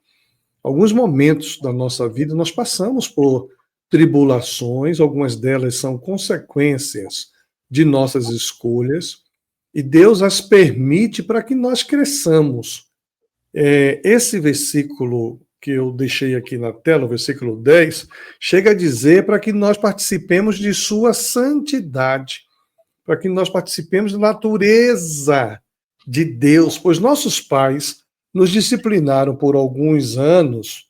alguns momentos da nossa vida nós passamos por tribulações, algumas delas são consequências de nossas escolhas, e Deus as permite para que nós cresçamos. Esse versículo que eu deixei aqui na tela, o versículo 10, chega a dizer para que nós participemos de sua santidade, para que nós participemos da natureza de Deus, pois nossos pais nos disciplinaram por alguns anos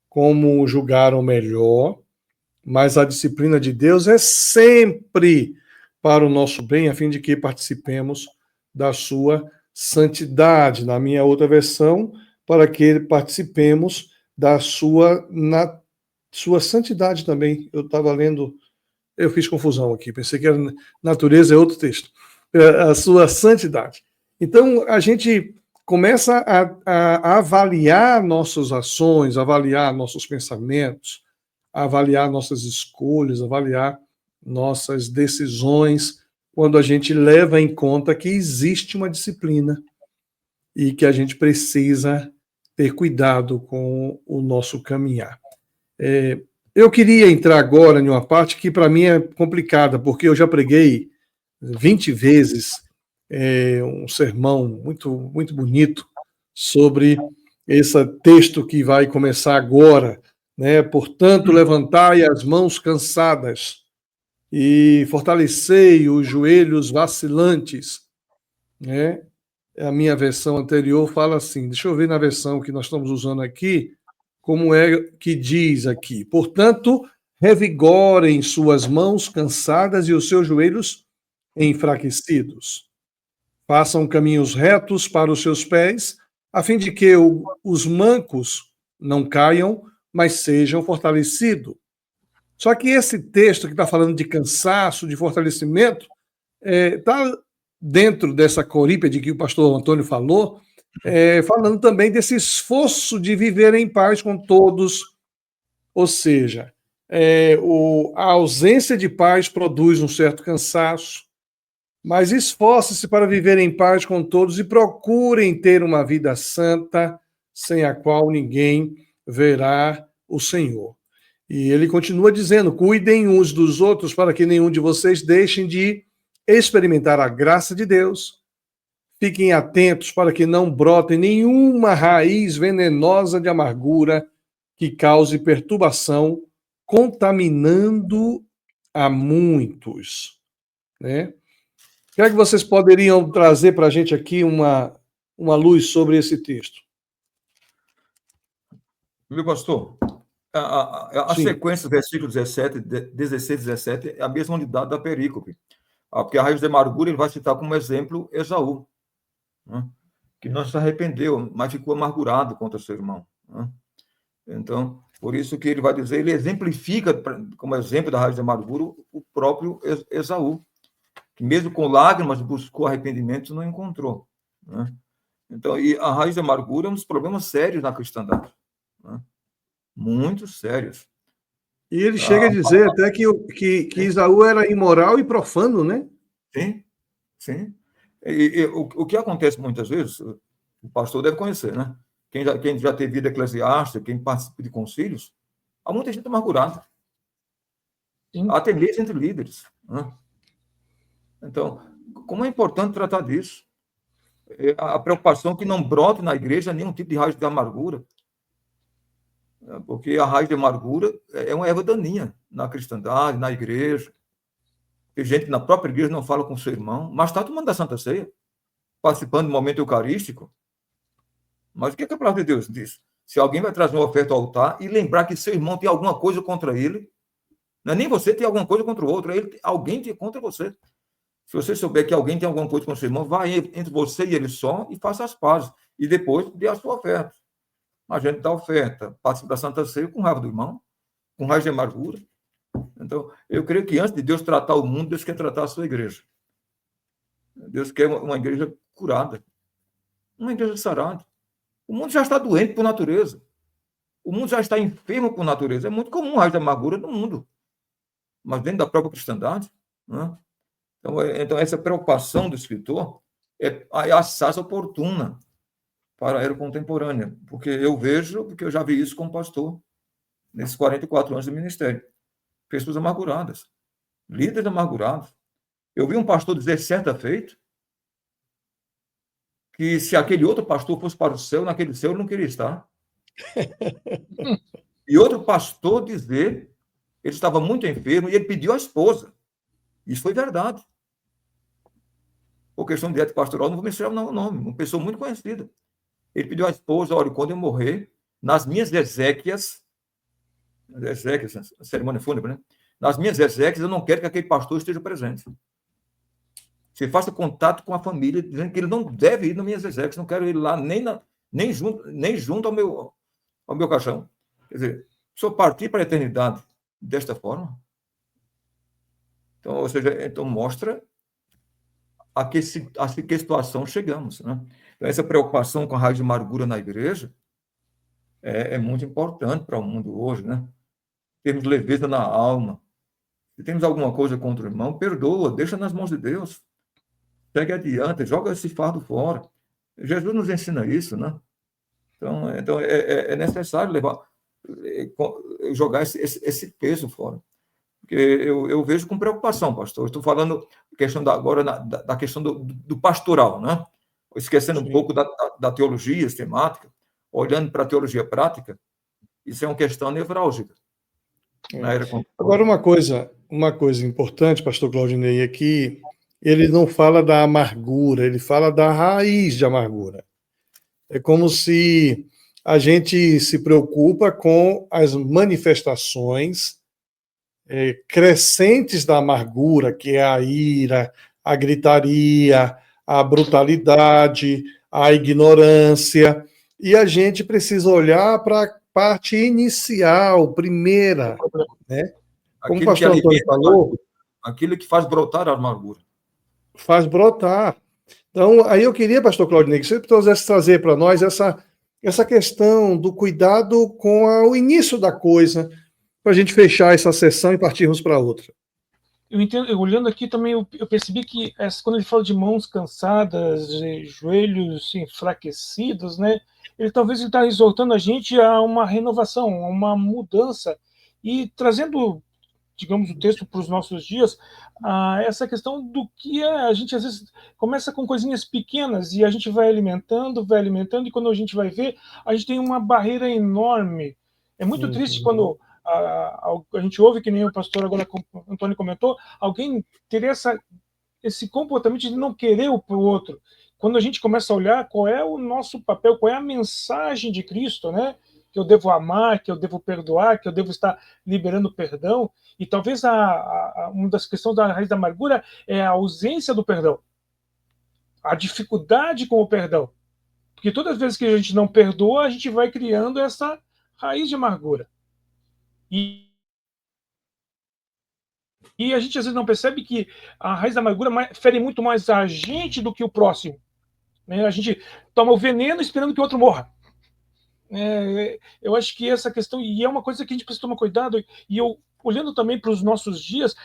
como julgaram melhor, mas a disciplina de Deus é sempre para o nosso bem, a fim de que participemos da sua santidade. Na minha outra versão, para que participemos da sua santidade também. Eu estava lendo, eu fiz confusão aqui, pensei que era natureza, é outro texto. A sua santidade. Então, a gente começa a avaliar nossas ações, avaliar nossos pensamentos, avaliar nossas escolhas, avaliar nossas decisões, quando a gente leva em conta que existe uma disciplina e que a gente precisa ter cuidado com o nosso caminhar. Eu queria entrar agora em uma parte que para mim é complicada, porque eu já preguei 20 vezes um sermão muito, muito bonito sobre esse texto que vai começar agora, né? Portanto, levantai as mãos cansadas e fortalecei os joelhos vacilantes, né? A minha versão anterior fala assim, deixa eu ver na versão que nós estamos usando aqui, como é que diz aqui. Portanto, revigorem suas mãos cansadas e os seus joelhos enfraquecidos. Façam caminhos retos para os seus pés, a fim de que os mancos não caiam, mas sejam fortalecidos. Só que esse texto que está falando de cansaço, de fortalecimento, está dentro dessa corípede que o pastor Antônio falou, falando também desse esforço de viver em paz com todos. Ou seja, a ausência de paz produz um certo cansaço, mas esforce-se para viver em paz com todos e procurem ter uma vida santa, sem a qual ninguém verá o Senhor. E ele continua dizendo: cuidem uns dos outros para que nenhum de vocês deixem de experimentar a graça de Deus. Fiquem atentos para que não brote nenhuma raiz venenosa de amargura que cause perturbação, contaminando a muitos. Né? Será que vocês poderiam trazer para a gente aqui uma luz sobre esse texto? Meu pastor, a sequência do versículo 16 e 17 é a mesma unidade da perícope. Porque a raiz de amargura ele vai citar como exemplo Esaú, né? Que não se arrependeu, mas ficou amargurado contra seu irmão. Né? Então, por isso que ele vai dizer, ele exemplifica como exemplo da raiz de amargura o próprio Esaú, que mesmo com lágrimas buscou arrependimento e não encontrou. Né? Então, e a raiz de amargura é um dos problemas sérios na cristandade. Né? Muito sérios. E ele chega a dizer até que Esaú era imoral e profano, né? Sim, sim. E o que acontece muitas vezes, o pastor deve conhecer, né? Quem já teve vida eclesiástica, quem participa de concílios, há muita gente amargurada. Sim. Há tendência entre líderes. Né? Então, como é importante tratar disso? A preocupação que não brote na igreja nenhum tipo de raiz de amargura. Porque a raiz de amargura é uma erva daninha na cristandade, na igreja. Tem gente que na própria igreja não fala com o seu irmão, mas está tomando a Santa Ceia, participando do momento eucarístico. Mas o que a palavra de Deus diz? Se alguém vai trazer uma oferta ao altar e lembrar que seu irmão tem alguma coisa contra ele, não é nem você tem alguma coisa contra o outro, alguém tem contra você. Se você souber que alguém tem alguma coisa contra o seu irmão, vai entre você e ele só e faça as pazes. E depois dê a sua oferta. A gente dá oferta, participa da Santa Ceia com raiva do irmão, com raiva de amargura. Então, eu creio que antes de Deus tratar o mundo, Deus quer tratar a sua igreja. Deus quer uma igreja curada, uma igreja sarada. O mundo já está doente por natureza. O mundo já está enfermo por natureza. É muito comum a raiz de amargura no mundo. Mas dentro da própria cristandade. Né? Então, essa preocupação do escritor é a assaz oportuna para a era contemporânea. Porque eu já vi isso como pastor, nesses 44 anos de ministério. Pessoas amarguradas, líderes amargurados. Eu vi um pastor dizer certa feita que se aquele outro pastor fosse para o céu, naquele céu ele não queria estar. E outro pastor dizer, ele estava muito enfermo e ele pediu a esposa. Isso foi verdade. Por questão de ética pastoral, não vou mencionar o nome, uma pessoa muito conhecida. Ele pediu à esposa: olha, quando eu morrer, nas minhas exéquias, cerimônia fúnebre, né? Nas minhas exéquias, eu não quero que aquele pastor esteja presente. Você faça contato com a família, dizendo que ele não deve ir nas minhas exéquias, não quero ir lá nem junto ao meu caixão. Quer dizer, se eu partir para a eternidade desta forma, então, ou seja, então mostra a que situação chegamos. Né? Então, essa preocupação com a raiz de amargura na igreja é muito importante para o mundo hoje. Né? Temos leveza na alma. Se temos alguma coisa contra o irmão, perdoa, deixa nas mãos de Deus. Segue adiante, joga esse fardo fora. Jesus nos ensina isso, né? Então é necessário jogar esse peso fora. Porque eu vejo com preocupação, pastor. Estou falando agora da questão do pastoral, né? Esquecendo um pouco da teologia sistemática, olhando para a teologia prática. Isso é uma questão nevrálgica. Agora, uma coisa importante, pastor Claudinei, é que ele não fala da amargura, ele fala da raiz de amargura. É como se a gente se preocupa com as manifestações crescentes da amargura, que é a ira, a gritaria, a brutalidade, a ignorância, e a gente precisa olhar para a parte inicial, primeira, né? Como o pastor Antônio falou, aquilo que faz brotar a amargura. Faz brotar. Então, aí eu queria, pastor Claudinei, que você pudesse trazer para nós essa questão do cuidado com o início da coisa, para a gente fechar essa sessão e partirmos para outra. eu entendo, olhando aqui também, eu percebi que quando ele fala de mãos cansadas, joelhos enfraquecidos, né? Ele talvez está exortando a gente a uma renovação, a uma mudança e trazendo, digamos, o texto para os nossos dias, essa questão do que a gente às vezes começa com coisinhas pequenas e a gente vai alimentando, e quando a gente vai ver, a gente tem uma barreira enorme. É muito triste quando a gente ouve, que nem o pastor agora, Antônio comentou, alguém ter esse comportamento de não querer o outro. Quando a gente começa a olhar qual é o nosso papel, qual é a mensagem de Cristo, né? Que eu devo amar, que eu devo perdoar, que eu devo estar liberando perdão. E talvez uma das questões da raiz da amargura é a ausência do perdão, a dificuldade com o perdão. Porque todas as vezes que a gente não perdoa, a gente vai criando essa raiz de amargura. E a gente às vezes não percebe que a raiz da amargura fere muito mais a gente do que o próximo. Né? A gente toma o veneno esperando que o outro morra. Eu acho que essa questão, e é uma coisa que a gente precisa tomar cuidado, e eu, olhando também para os nossos dias,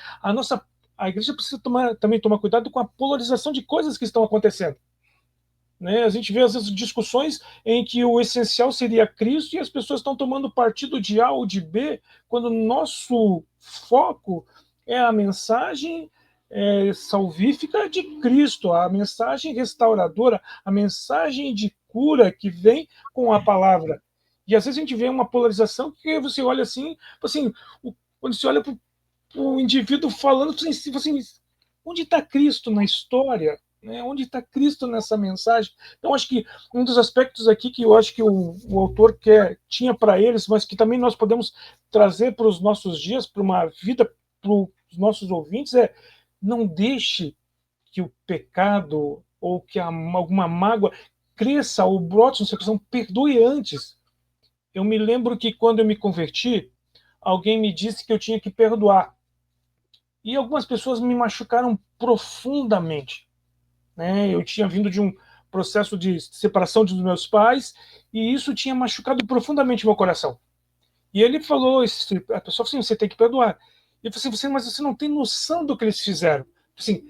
a igreja precisa também tomar cuidado com a polarização de coisas que estão acontecendo. Né? A gente vê, às vezes, discussões em que o essencial seria Cristo e as pessoas estão tomando partido de A ou de B, quando o nosso foco é a mensagem salvífica de Cristo, a mensagem restauradora, a mensagem de cura que vem com a palavra. E às vezes a gente vê uma polarização que você olha assim, quando você olha para o indivíduo falando, assim, onde está Cristo na história? Né? Onde está Cristo nessa mensagem? Então, acho que um dos aspectos aqui que eu acho que o autor tinha para eles, mas que também nós podemos trazer para os nossos dias, para uma vida, para os nossos ouvintes, não deixe que o pecado ou que alguma mágoa cresça ou brote no seu coração, perdoe antes. Eu me lembro que quando eu me converti, alguém me disse que eu tinha que perdoar. E algumas pessoas me machucaram profundamente. Né? Eu tinha vindo de um processo de separação dos meus pais e isso tinha machucado profundamente meu coração. E ele falou, a pessoa falou assim, você tem que perdoar. E eu falei assim, mas você não tem noção do que eles fizeram. Assim,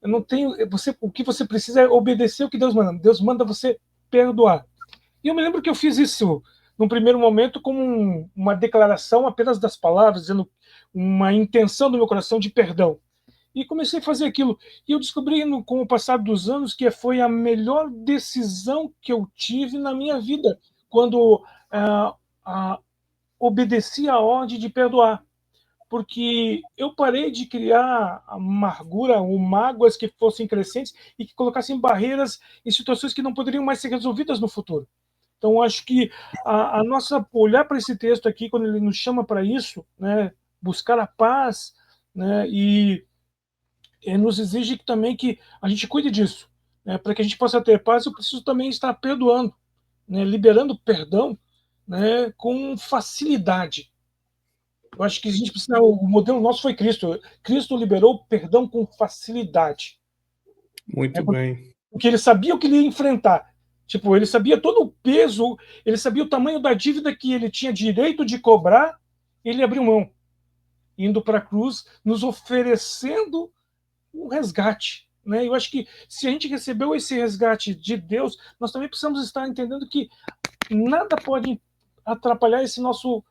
eu não tenho, o que você precisa é obedecer o que Deus manda. Deus manda você perdoar. E eu me lembro que eu fiz isso num primeiro momento como uma declaração apenas das palavras, dizendo uma intenção do meu coração de perdão. E comecei a fazer aquilo. E eu descobri, com o passar dos anos, que foi a melhor decisão que eu tive na minha vida, quando obedeci a ordem de perdoar. Porque eu parei de criar amargura ou mágoas que fossem crescentes e que colocassem barreiras em situações que não poderiam mais ser resolvidas no futuro. Então, acho que a nossa olhar para esse texto aqui, quando ele nos chama para isso, né, buscar a paz, né, e nos exige também que a gente cuide disso. Né? Para que a gente possa ter paz, eu preciso também estar perdoando, né? Liberando perdão, né? Com facilidade. Eu acho que a gente precisa. O modelo nosso foi Cristo. Cristo liberou perdão com facilidade. Muito bem. Porque ele sabia o que ele ia enfrentar. Tipo, ele sabia todo o peso, ele sabia o tamanho da dívida que ele tinha direito de cobrar, e ele abriu mão, indo para a cruz, nos oferecendo um resgate. Né? Eu acho que se a gente recebeu esse resgate de Deus, nós também precisamos estar entendendo que nada pode atrapalhar esse nosso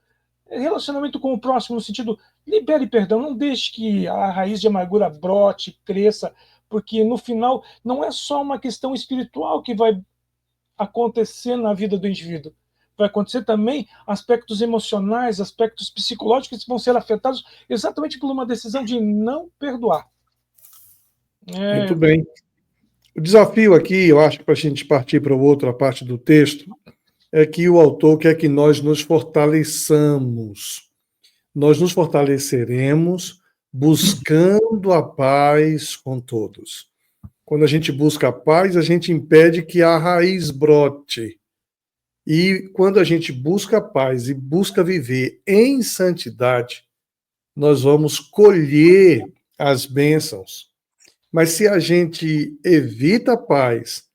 relacionamento com o próximo, no sentido, libere perdão, não deixe que a raiz de amargura brote, cresça, porque no final não é só uma questão espiritual que vai acontecer na vida do indivíduo. Vai acontecer também aspectos emocionais, aspectos psicológicos que vão ser afetados exatamente por uma decisão de não perdoar. Muito bem. O desafio aqui, eu acho, para a gente partir para outra parte do texto, é que o autor quer que nós nos fortaleçamos. Nós nos fortaleceremos buscando a paz com todos. Quando a gente busca a paz, a gente impede que a raiz brote. E quando a gente busca a paz e busca viver em santidade, nós vamos colher as bênçãos. Mas se a gente evita a paz,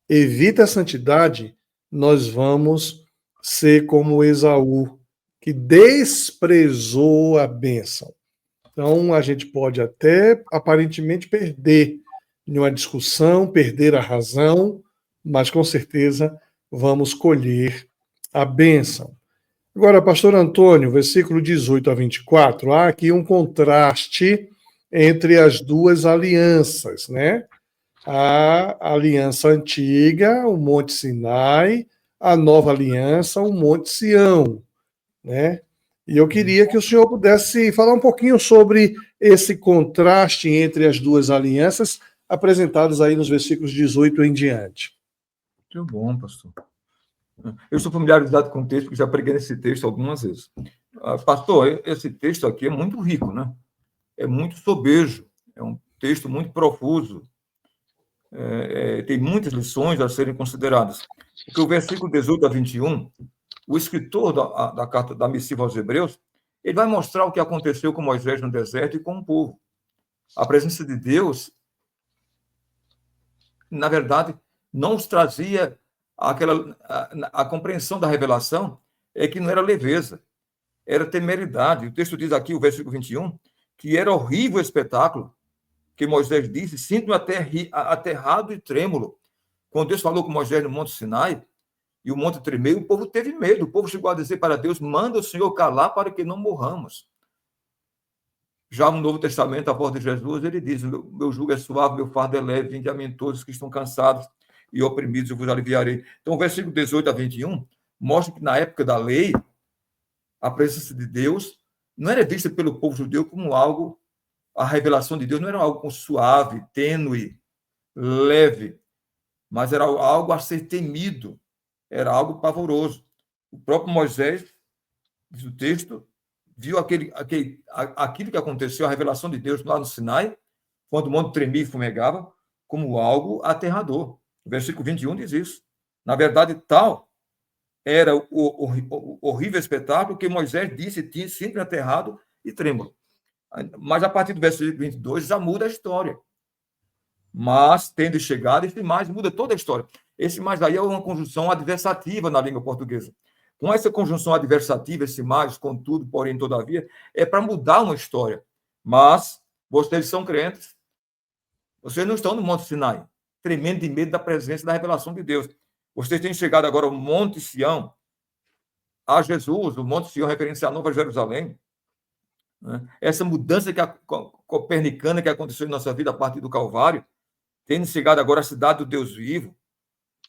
evita a santidade, nós vamos ser como Esaú, que desprezou a bênção. Então, a gente pode até, aparentemente, perder em uma discussão, perder a razão, mas, com certeza, vamos colher a bênção. Agora, pastor Antônio, versículo 18 a 24, há aqui um contraste entre as duas alianças, né? A aliança antiga, o Monte Sinai, a nova aliança, o Monte Sião, né? E eu queria que o senhor pudesse falar um pouquinho sobre esse contraste entre as duas alianças apresentadas aí nos versículos 18 em diante. Muito bom, pastor. Eu estou familiarizado com o texto, porque já preguei nesse texto algumas vezes. Pastor, esse texto aqui é muito rico, né? É muito sobejo, é um texto muito profuso, tem muitas lições a serem consideradas. Porque o versículo 18 a 21, o escritor da carta da missiva aos Hebreus, ele vai mostrar o que aconteceu com Moisés no deserto e com o povo. A presença de Deus, na verdade, não os trazia a compreensão da revelação, é que não era leveza, era temeridade. O texto diz aqui, o versículo 21, que era horrível o espetáculo, que Moisés disse, sinto-me aterrado e trêmulo. Quando Deus falou com Moisés no Monte Sinai, e o monte tremeu, o povo teve medo. O povo chegou a dizer para Deus, manda o Senhor calar para que não morramos. Já no Novo Testamento, a voz de Jesus, ele diz, meu jugo é suave, meu fardo é leve, vinde a mim todos que estão cansados e oprimidos, eu vos aliviarei. Então, o versículo 18 a 21 mostra que na época da lei, a presença de Deus não era vista pelo povo judeu como algo, a revelação de Deus não era algo suave, tênue, leve, mas era algo a ser temido, era algo pavoroso. O próprio Moisés, diz o texto, viu aquilo que aconteceu, a revelação de Deus lá no Sinai, quando o monte tremia e fumegava, como algo aterrador. O versículo 21 diz isso. Na verdade, tal era o horrível espetáculo que Moisés disse, tinha sempre aterrado e trêmulo. Mas a partir do versículo 22 já muda a história. Mas, tendo chegado, esse mais muda toda a história. Esse mais aí é uma conjunção adversativa na língua portuguesa. Com essa conjunção adversativa, esse mais, contudo, porém, todavia, é para mudar uma história. Mas vocês são crentes, vocês não estão no Monte Sinai, tremendo de medo da presença da revelação de Deus. Vocês têm chegado agora ao Monte Sião, a Jesus, o Monte Sião referência à Nova Jerusalém. Essa mudança copernicana que aconteceu em nossa vida a partir do Calvário, tendo chegado agora à cidade do Deus vivo,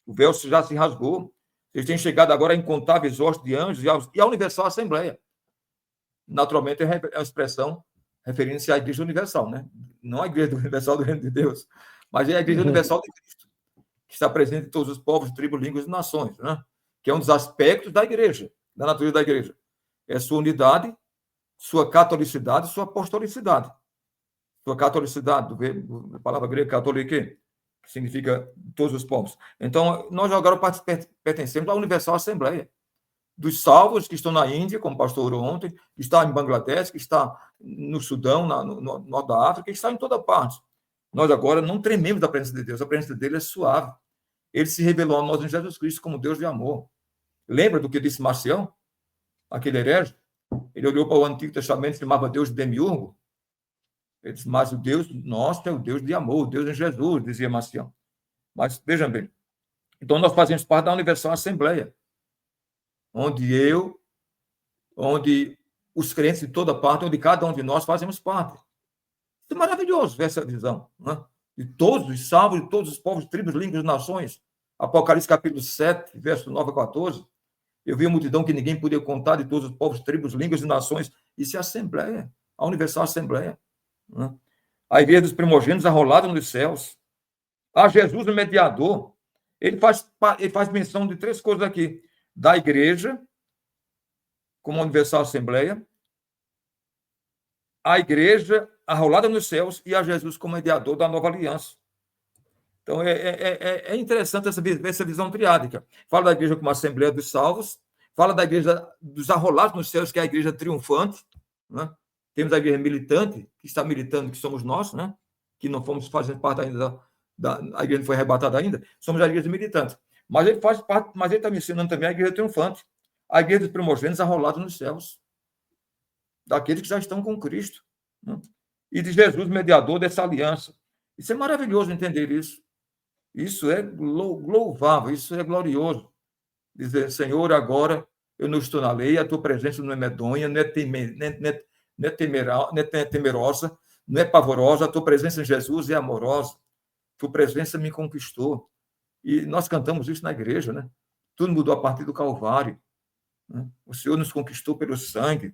o véu já se rasgou. Eles têm chegado agora a incontáveis hostes de anjos e a Universal Assembleia. Naturalmente, é uma expressão referindo-se à Igreja Universal, né? Não a Igreja Universal do Reino de Deus, mas é a Igreja Universal de Cristo, que está presente em todos os povos, tribos, línguas e nações, né? Que é um dos aspectos da Igreja, da natureza da Igreja. É sua unidade, sua catolicidade, sua apostolicidade. Sua catolicidade, a palavra grega católica, que significa todos os povos. Então, nós agora pertencemos à Universal Assembleia, dos salvos que estão na Índia, como o pastor orou ontem, que está em Bangladesh, que está no Sudão, no norte da África, que está em toda parte. Nós agora não trememos da presença de Deus, a presença dele é suave. Ele se revelou a nós em Jesus Cristo como Deus de amor. Lembra do que disse Marcião, aquele herege? Ele olhou para o Antigo Testamento e chamava Deus de Demiurgo. Ele disse, mas o Deus nosso é o Deus de amor, o Deus em Jesus, dizia Marcião. Mas, vejam bem, então nós fazemos parte da Universal Assembleia, onde os crentes de toda parte, onde cada um de nós fazemos parte. Isso é maravilhoso, ver essa visão, né? De todos os salvos, de todos os povos, tribos, línguas e nações. Apocalipse capítulo 7, verso 9 a 14. Eu vi uma multidão que ninguém podia contar de todos os povos, tribos, línguas e nações. Isso é a Assembleia, a Universal Assembleia. Né? A igreja dos primogênitos arrolada nos céus. A Jesus, o mediador. Ele faz menção de três coisas aqui. Da igreja, como Universal Assembleia, a igreja arrolada nos céus e a Jesus como mediador da nova aliança. Então, é interessante essa visão triádica. Fala da igreja como Assembleia dos Salvos, fala da igreja dos arrolados nos céus, que é a igreja triunfante, né? Temos a igreja militante, que está militando, que somos nós, né? Que não fomos fazendo parte ainda a igreja não foi arrebatada ainda, somos a igreja militante. Mas ele faz parte, mas ele está me ensinando também a igreja triunfante, a igreja dos primogênitos arrolados nos céus, daqueles que já estão com Cristo. né? E de Jesus, mediador dessa aliança. Isso é maravilhoso entender isso. Isso é louvável, isso é glorioso. Dizer, Senhor, agora eu não estou na lei, a tua presença não é medonha, não é temerosa, não é pavorosa, a tua presença em Jesus é amorosa. Tua presença me conquistou. E nós cantamos isso na igreja, né? Tudo mudou a partir do Calvário, né? O Senhor nos conquistou pelo sangue,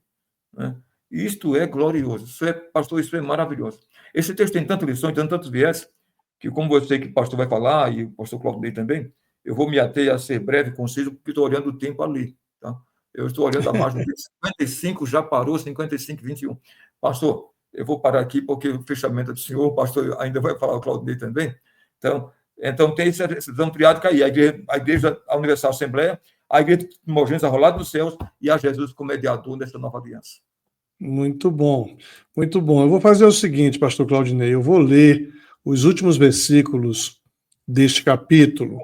né? E isto é glorioso. Isso é, pastor, isso é maravilhoso. Esse texto tem tantas lições, tem tantos viés, que como eu sei que o pastor vai falar, e o pastor Claudio também, eu vou me ater a ser breve e conciso, porque estou olhando o tempo ali. Tá? Eu estou olhando a margem de 55, já parou, 55, 21. Pastor, eu vou parar aqui, porque o fechamento é do senhor, o pastor ainda vai falar, o Claudio também. Então tem esse ampliado que aí, a igreja, a Universal Assembleia, a igreja primogênita rolada dos céus e a Jesus como mediador dessa nova aliança. Muito bom, muito bom. Eu vou fazer o seguinte, pastor Claudinei, eu vou ler os últimos versículos deste capítulo,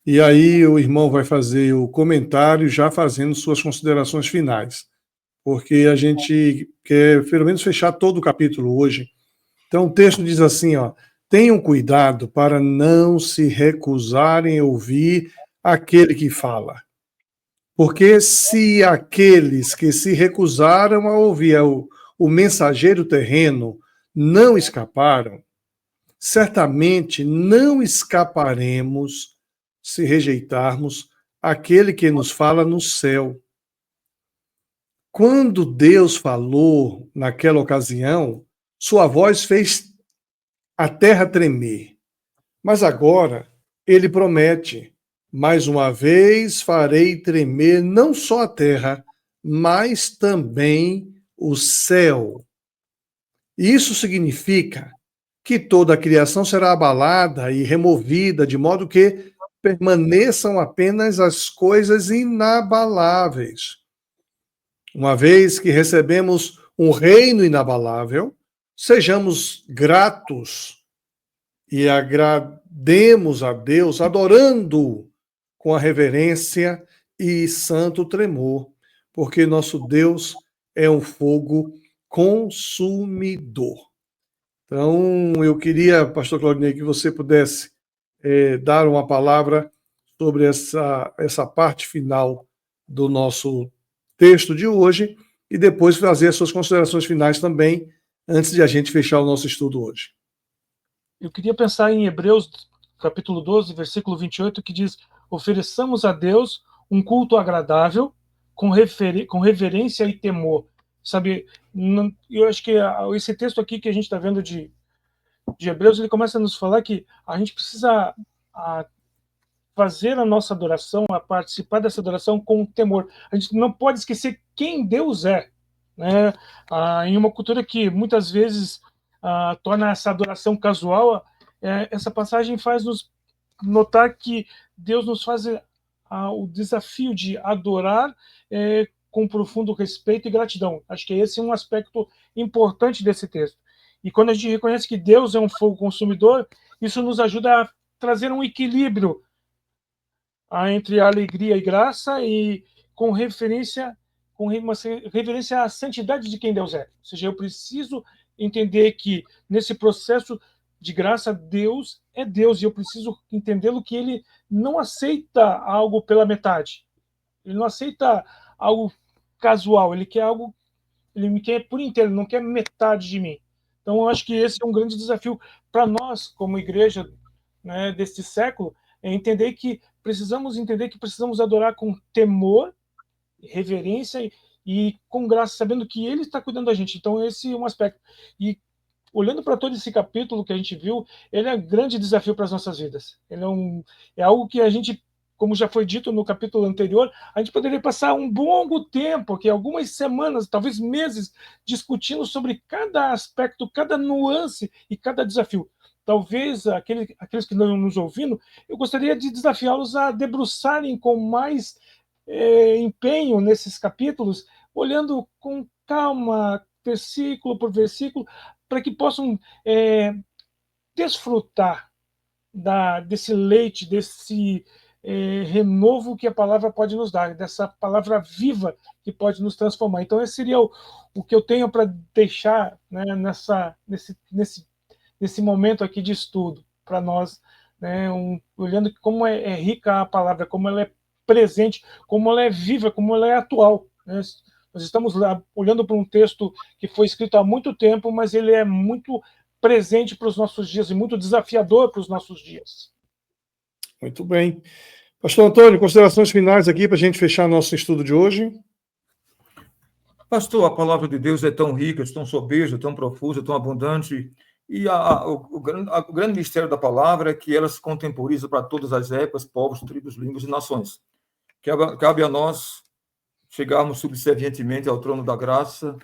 e aí o irmão vai fazer o comentário já fazendo suas considerações finais, porque a gente quer pelo menos fechar todo o capítulo hoje. Então o texto diz assim, ó: tenham cuidado para não se recusarem a ouvir aquele que fala. Porque se aqueles que se recusaram a ouvir o mensageiro terreno não escaparam, certamente não escaparemos se rejeitarmos aquele que nos fala no céu. Quando Deus falou naquela ocasião, sua voz fez a terra tremer. Mas agora ele promete: mais uma vez farei tremer não só a terra, mas também o céu. Isso significa que toda a criação será abalada e removida, de modo que permaneçam apenas as coisas inabaláveis. Uma vez que recebemos um reino inabalável, sejamos gratos e agrademos a Deus, adorando-o com a reverência e santo tremor, porque nosso Deus é um fogo consumidor. Então, eu queria, pastor Claudinei, que você pudesse dar uma palavra sobre essa parte final do nosso texto de hoje e depois fazer as suas considerações finais também, antes de a gente fechar o nosso estudo hoje. Eu queria pensar em Hebreus, capítulo 12, versículo 28, que diz: ofereçamos a Deus um culto agradável, com reverência e temor. Sabe, eu acho que esse texto aqui que a gente está vendo de Hebreus, ele começa a nos falar que a gente precisa fazer a nossa adoração, a participar dessa adoração com temor. A gente não pode esquecer quem Deus é, né? Em uma cultura que muitas vezes torna essa adoração casual, essa passagem faz nos notar que Deus nos faz o desafio de adorar com profundo respeito e gratidão. Acho que esse é um aspecto importante desse texto. E quando a gente reconhece que Deus é um fogo consumidor, isso nos ajuda a trazer um equilíbrio entre a alegria e graça e com referência à santidade de quem Deus é. Ou seja, eu preciso entender que nesse processo de graça, Deus é Deus, e eu preciso entendê-lo que ele não aceita algo pela metade. Ele não aceita algo casual, ele quer algo, ele me quer por inteiro, ele não quer metade de mim. Então, eu acho que esse é um grande desafio para nós, como igreja, né, deste século, é entender que precisamos adorar com temor, reverência e com graça, sabendo que ele está cuidando da gente. Então, esse é um aspecto. E olhando para todo esse capítulo que a gente viu, ele é um grande desafio para as nossas vidas. Ele é algo que a gente, como já foi dito no capítulo anterior, a gente poderia passar um longo tempo, que algumas semanas, talvez meses, discutindo sobre cada aspecto, cada nuance e cada desafio. Talvez aqueles que não nos ouvindo, eu gostaria de desafiá-los a debruçarem com mais empenho nesses capítulos, olhando com calma, versículo por versículo, para que possam desfrutar desse leite, renovo que a palavra pode nos dar, dessa palavra viva que pode nos transformar. Então, esse seria o que eu tenho para deixar, né, nesse momento aqui de estudo, para nós, né, olhando como é rica a palavra, como ela é presente, como ela é viva, como ela é atual, né? Nós estamos lá olhando para um texto que foi escrito há muito tempo, mas ele é muito presente para os nossos dias e muito desafiador para os nossos dias. Muito bem. Pastor Antônio, considerações finais aqui para a gente fechar nosso estudo de hoje. Pastor, a palavra de Deus é tão rica, tão sobeja, tão profusa, tão abundante, e o grande mistério da palavra é que ela se contemporiza para todas as épocas, povos, tribos, línguas e nações. Cabe a nós chegarmos subservientemente ao trono da graça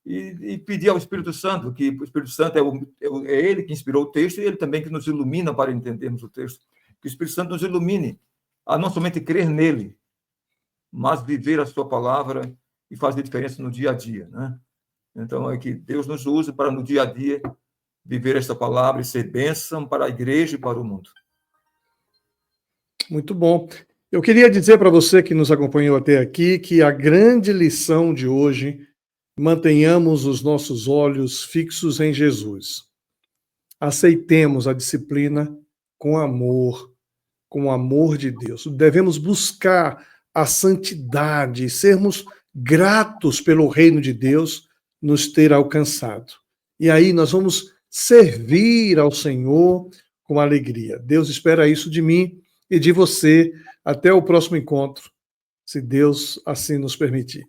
e pedir ao Espírito Santo, que o Espírito Santo é ele que inspirou o texto e ele também que nos ilumina para entendermos o texto. Que o Espírito Santo nos ilumine a não somente crer nele, mas viver a sua palavra e fazer diferença no dia a dia, né? Então, é que Deus nos use para, no dia a dia, viver esta palavra e ser bênção para a igreja e para o mundo. Muito bom. Eu queria dizer para você que nos acompanhou até aqui que a grande lição de hoje, mantenhamos os nossos olhos fixos em Jesus. Aceitemos a disciplina com o amor de Deus. Devemos buscar a santidade, sermos gratos pelo reino de Deus nos ter alcançado. E aí nós vamos servir ao Senhor com alegria. Deus espera isso de mim e de você. Até o próximo encontro, se Deus assim nos permitir.